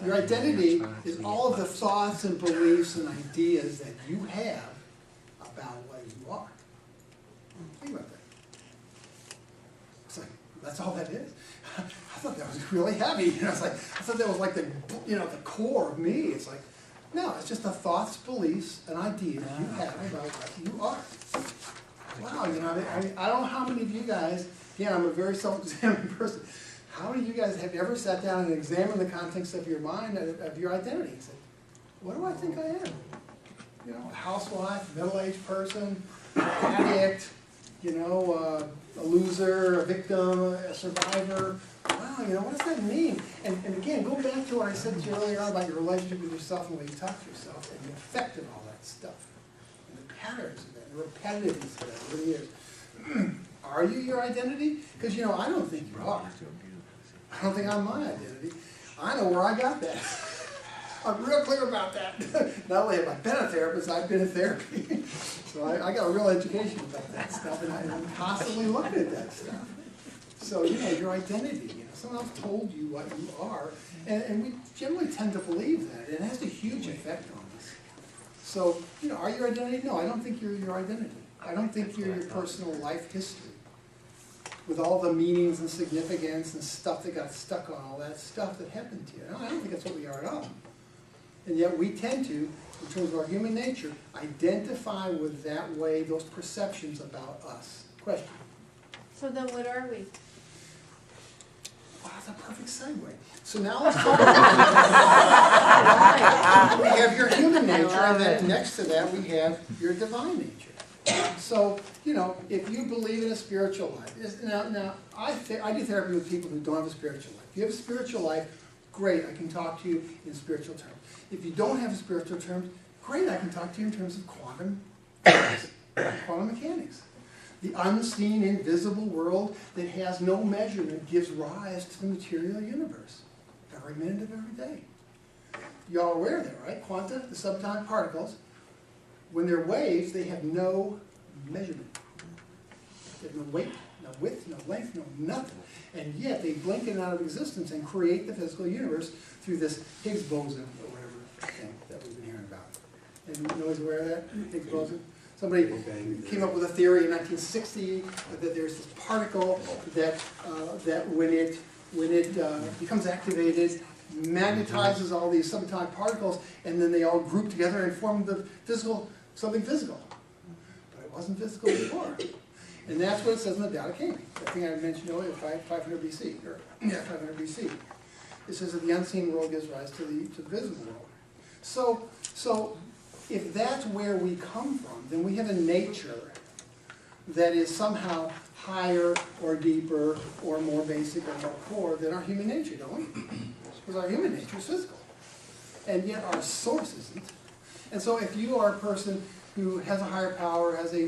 Your identity is all of the thoughts and beliefs and ideas that you have about what you are. Think about that. It's like, that's all that is. I thought that was really heavy. You know, it's like, I thought that was like the, you know, the core of me. It's like, no, it's just the thoughts, beliefs, and ideas you have about what you are. Wow, you know, I don't know how many of you guys, yeah, I'm a very self-examining person. how many of you guys have ever sat down and examined the context of your mind, of your identity? You say, what do I think I am? You know, a housewife, middle-aged person, addict, you know, a loser, a victim, a survivor. Wow, you know, what does that mean? And again, go back to what I said to you earlier on about your relationship with yourself and the way you talk to yourself and the effect of all that stuff. And the patterns of that, the repetitiveness of that over the years. Are you your identity? Because, you know, I don't think you are. I don't think I'm my identity. I know where I got that. I'm real clear about that. Not only have I been a therapist, I've been in therapy. So I got a real education about that stuff, and I'm constantly looking at that stuff. So, you know, your identity, you know, someone else told you what you are, and we generally tend to believe that. It has a huge effect on us. So, you know, are you your identity? No, I don't think you're your identity. I don't think you're your personal life history, with all the meanings and significance and stuff that got stuck on all that stuff that happened to you. No, I don't think that's what we are at all. And yet we tend to, in terms of our human nature, identify with that way, those perceptions about us. Question? So then what are we? Wow, that's a perfect segue. So now let's talk about we have your human nature, and then next to that we have your divine nature. So, you know, if you believe in a spiritual life, now I do therapy with people who don't have a spiritual life. If you have a spiritual life, great, I can talk to you in spiritual terms. If you don't have a spiritual terms, great, I can talk to you in terms of quantum mechanics. The unseen, invisible world that has no measurement gives rise to the material universe every minute of every day. You're all aware of that, right? Quanta, the subatomic particles, when they're waves, they have no measurement. They have no weight, no width, no length, no nothing. And yet they blink it out of existence and create the physical universe through this Higgs boson or whatever thing that we've been hearing about. Anybody's aware of that? Higgs boson? Somebody came up with a theory in 1960 that there's this particle that when it becomes activated, magnetizes all these subatomic particles, and then they all group together and form the something physical. But it wasn't physical before. And that's what it says in the Tao Te Ching. That thing I mentioned earlier, 500 BC, or 500 BC. It says that the unseen world gives rise to the visible world. So if that's where we come from, then we have a nature that is somehow higher or deeper or more basic or more core than our human nature, don't we? Because our human nature is physical. And yet our source isn't. And so if you are a person who has a higher power, has a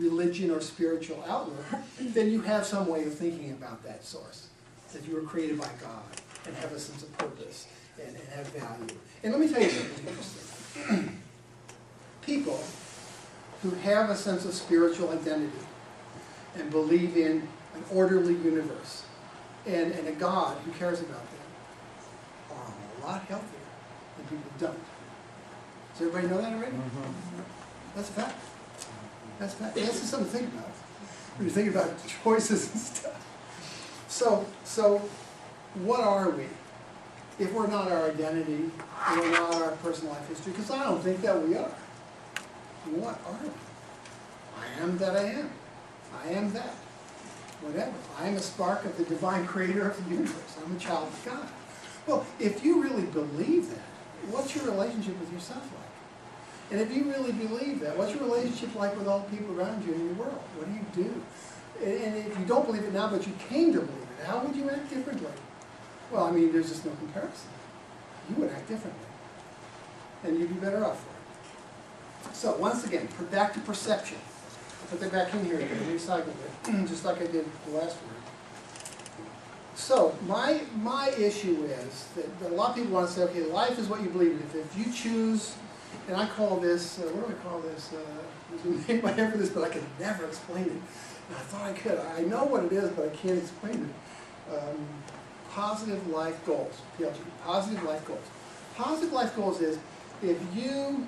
religion or spiritual outlook, then you have some way of thinking about that source, that you were created by God and have a sense of purpose and have value. And let me tell you something interesting. People who have a sense of spiritual identity and believe in an orderly universe and a God who cares about them are a lot healthier than people who don't. Does everybody know that already? That's a fact. That's a fact. That's just something to think about when you think about choices and stuff. So what are we? If we're not our identity, and we're not our personal life history, because I don't think that we are. What are we? I am that I am. I am that. Whatever. I am a spark of the divine creator of the universe. I'm a child of God. Well, if you really believe that, what's your relationship with yourself like? And if you really believe that, what's your relationship like with all the people around you in your world? What do you do? And if you don't believe it now, but you came to believe it, how would you act differently? Well, I mean, there's just no comparison. You would act differently. And you'd be better off for it. So, once again, back to perception. Put that back in here again, recycle it, just like I did the last word. So, my issue is that a lot of people want to say, okay, life is what you believe in. If you choose, and I call this, what do I call this? There's a name I have for this, but I can never explain it. And I thought I could. I know what it is, but I can't explain it. Positive life goals, PLG, positive life goals. Positive life goals is if you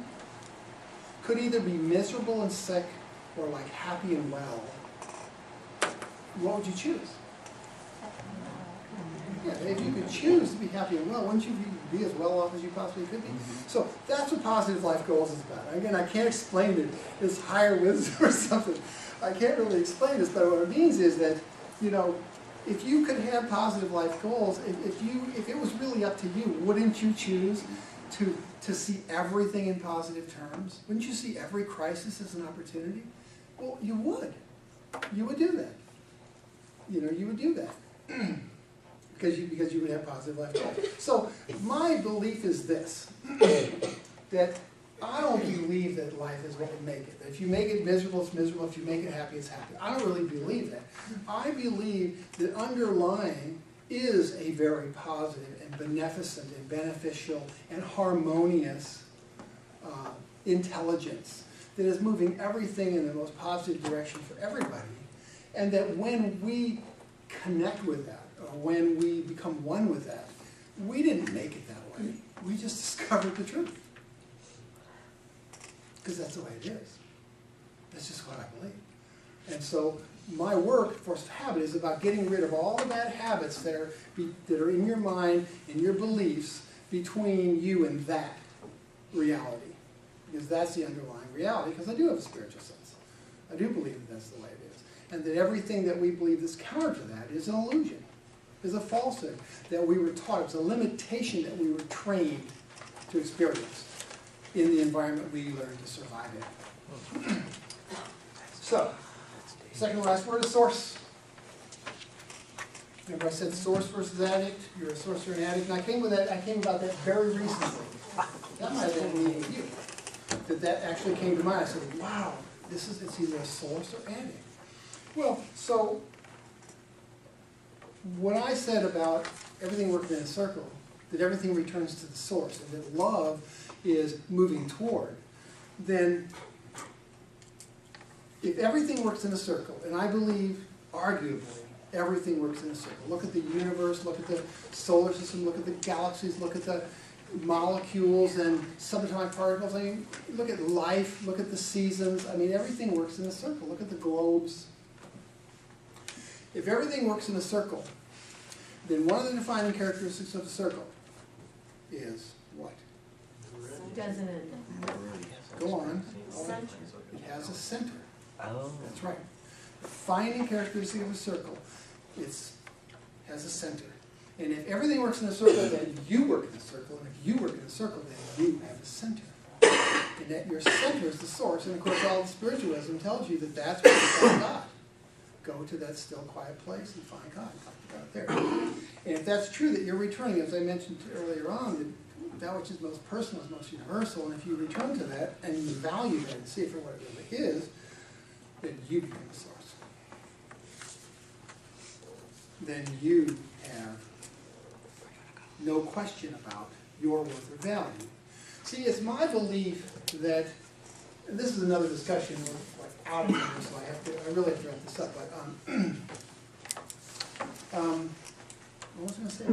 could either be miserable and sick or like happy and well, what would you choose? Yeah, if you could choose to be happy and well, wouldn't you be as well off as you possibly could be? So that's what positive life goals is about. Again, I can't explain it. It's higher wisdom or something. I can't really explain this, but what it means is that, you know, if you could have positive life goals, if it was really up to you, wouldn't you choose to see everything in positive terms? Wouldn't you see every crisis as an opportunity? Well, you would. You would do that. You know, you would do that. because you would have positive life goals. So my belief is this, that I don't believe that life is what would make it. If you make it miserable, it's miserable. If you make it happy, it's happy. I don't really believe that. I believe that underlying is a very positive and beneficent and beneficial and harmonious intelligence that is moving everything in the most positive direction for everybody. And that when we connect with that, or when we become one with that, we didn't make it that way. We just discovered the truth. Because that's the way it is. That's just what I believe. And so my work, Force of Habit, is about getting rid of all the bad habits that are in your mind and your beliefs between you and that reality. Because that's the underlying reality, because I do have a spiritual sense. I do believe that that's the way it is. And that everything that we believe that's counter to that is an illusion, is a falsehood that we were taught. It's a limitation that we were trained to experience in the environment we learned to survive in. So, second to last word is source. Remember I said source versus addict? You're a source or an addict. And I came about that very recently. That might have been a meeting with you. That actually came to mind. I said, wow, it's either a source or addict. Well, so when I said about everything working in a circle, that everything returns to the source, and that love is moving toward, then if everything works in a circle, and I believe, arguably, everything works in a circle. Look at the universe, look at the solar system, look at the galaxies, look at the molecules and subatomic particles. I mean, look at life, look at the seasons. I mean, everything works in a circle. Look at the globes. If everything works in a circle, then one of the defining characteristics of a circle is what? Doesn't it? Go on. Center. It has a center. Oh. That's right. The defining characteristic of a circle, it has a center. And if everything works in a circle, then you work in a circle. And if you work in a circle, then you have a center. And that your center is the source. And of course, all the spiritualism tells you that that's where you find God. Go to that still, quiet place and find God. Talk about it there. And if that's true, that you're returning, as I mentioned earlier on, that which is most personal is most universal. And if you return to that and you value that and see it for what it really is, then you become the source. Then you have no question about your worth or value. See, it's my belief that, and this is another discussion, we're like out of here, so I really have to wrap this up, but what was I going to say?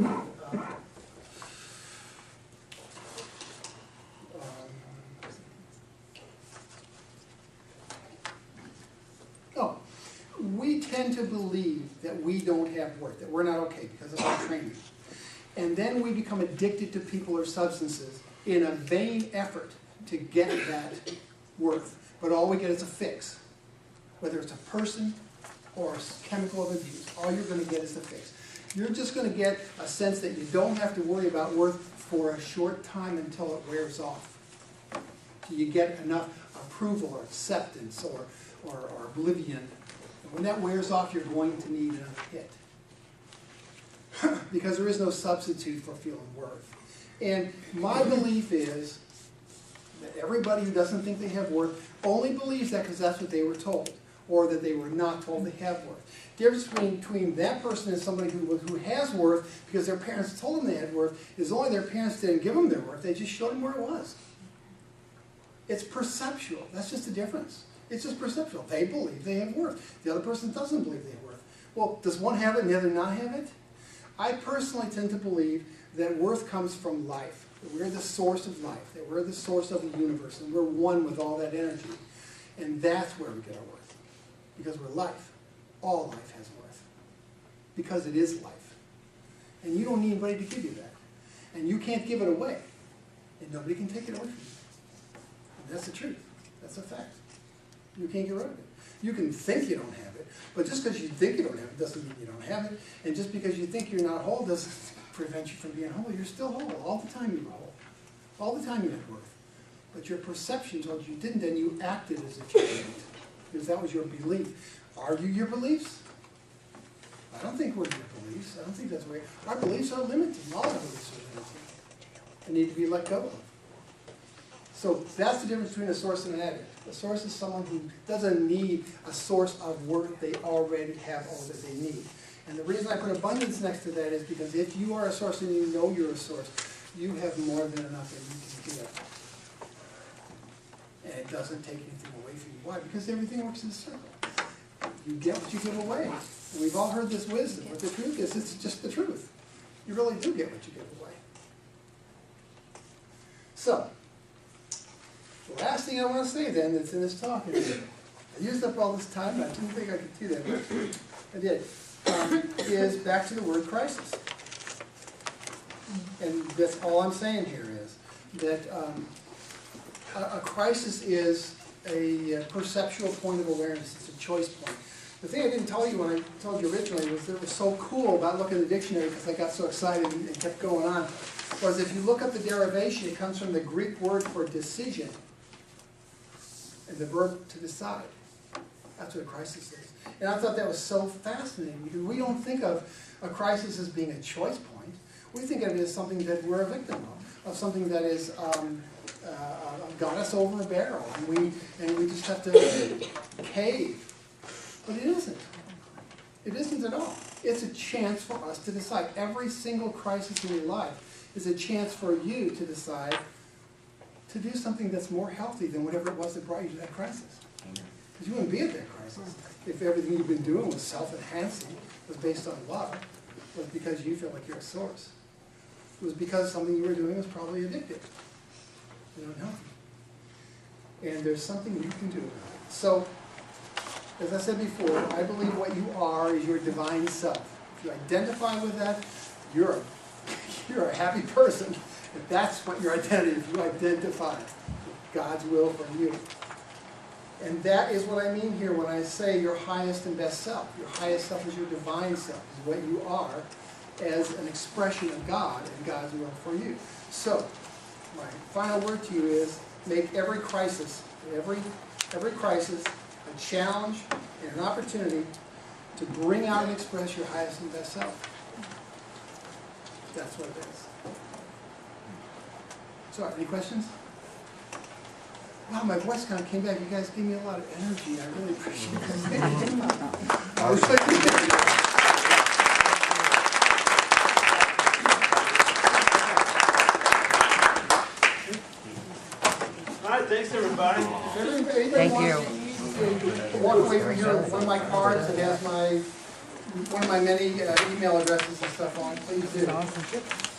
We tend to believe that we don't have worth, that we're not okay because of our training. And then we become addicted to people or substances in a vain effort to get that worth. But all we get is a fix. Whether it's a person or a chemical of abuse, all you're going to get is the fix. You're just going to get a sense that you don't have to worry about worth for a short time until it wears off. Till you get enough approval or acceptance or oblivion. And when that wears off, you're going to need another hit. Because there is no substitute for feeling worth. And my belief is that everybody who doesn't think they have worth only believes that because that's what they were told, or that they were not told they have worth. The difference between that person and somebody who has worth because their parents told them they had worth is only their parents didn't give them their worth, they just showed them where it was. It's perceptual. That's just the difference. It's just perceptual. They believe they have worth. The other person doesn't believe they have worth. Well, does one have it and the other not have it? I personally tend to believe that worth comes from life, that we're the source of life, that we're the source of the universe, and we're one with all that energy. And that's where we get our worth, because we're life. All life has worth, because it is life. And you don't need anybody to give you that. And you can't give it away, and nobody can take it away from you. And that's the truth. That's a fact. You can't get rid of it. You can think you don't have it, but just because you think you don't have it doesn't mean you don't have it. And just because you think you're not whole doesn't prevent you from being whole. You're still whole. All the time you were whole. All the time you had worth. But your perception told you didn't, and you acted as if you didn't. Because that was your belief. Are you your beliefs? I don't think we're your beliefs. I don't think that's right. Our beliefs are limited. All our beliefs are limited. They need to be let go of. So that's the difference between a source and an addict. A source is someone who doesn't need a source of worth. They already have all that they need. And the reason I put abundance next to that is because if you are a source and you know you're a source, you have more than enough that you can give. And it doesn't take anything away from you. Why? Because everything works in a circle. You get what you give away. And we've all heard this wisdom, but the truth is, it's just the truth. You really do get what you give away. So, the last thing I want to say then that's in this talk is, I used up all this time, and I didn't think I could do that, but I did, is back to the word crisis. And that's all I'm saying here is that a crisis is a perceptual point of awareness. It's a choice point. The thing I didn't tell you when I told you originally was that it was so cool about looking at the dictionary because I got so excited and kept going on, was if you look up the derivation, it comes from the Greek word for decision and the verb to decide. That's what a crisis is. And I thought that was so fascinating because we don't think of a crisis as being a choice point. We think of it as something that we're a victim of something that is got us over a barrel, and we just have to cave. But it isn't. It isn't at all. It's a chance for us to decide. Every single crisis in your life is a chance for you to decide to do something that's more healthy than whatever it was that brought you to that crisis. Because you wouldn't be at that crisis if everything you've been doing was self-enhancing, was based on love, was because you feel like you're a source. It was because something you were doing was probably addictive. You don't know. And there's something you can do about it. So, as I said before, I believe what you are is your divine self. If you identify with that, you're a happy person. If that's what your identity is, if you identify with God's will for you. And that is what I mean here when I say your highest and best self. Your highest self is your divine self, is what you are as an expression of God and God's will for you. So, my final word to you is make every crisis, every crisis, a challenge and an opportunity to bring out and express your highest and best self. That's what it is. So, any questions? Wow, my voice kind of came back. You guys gave me a lot of energy. I really appreciate it. I was like, All right, thanks everybody. Thank you. Walk away from here with one of my cards that has one of my many email addresses and stuff on. Please do.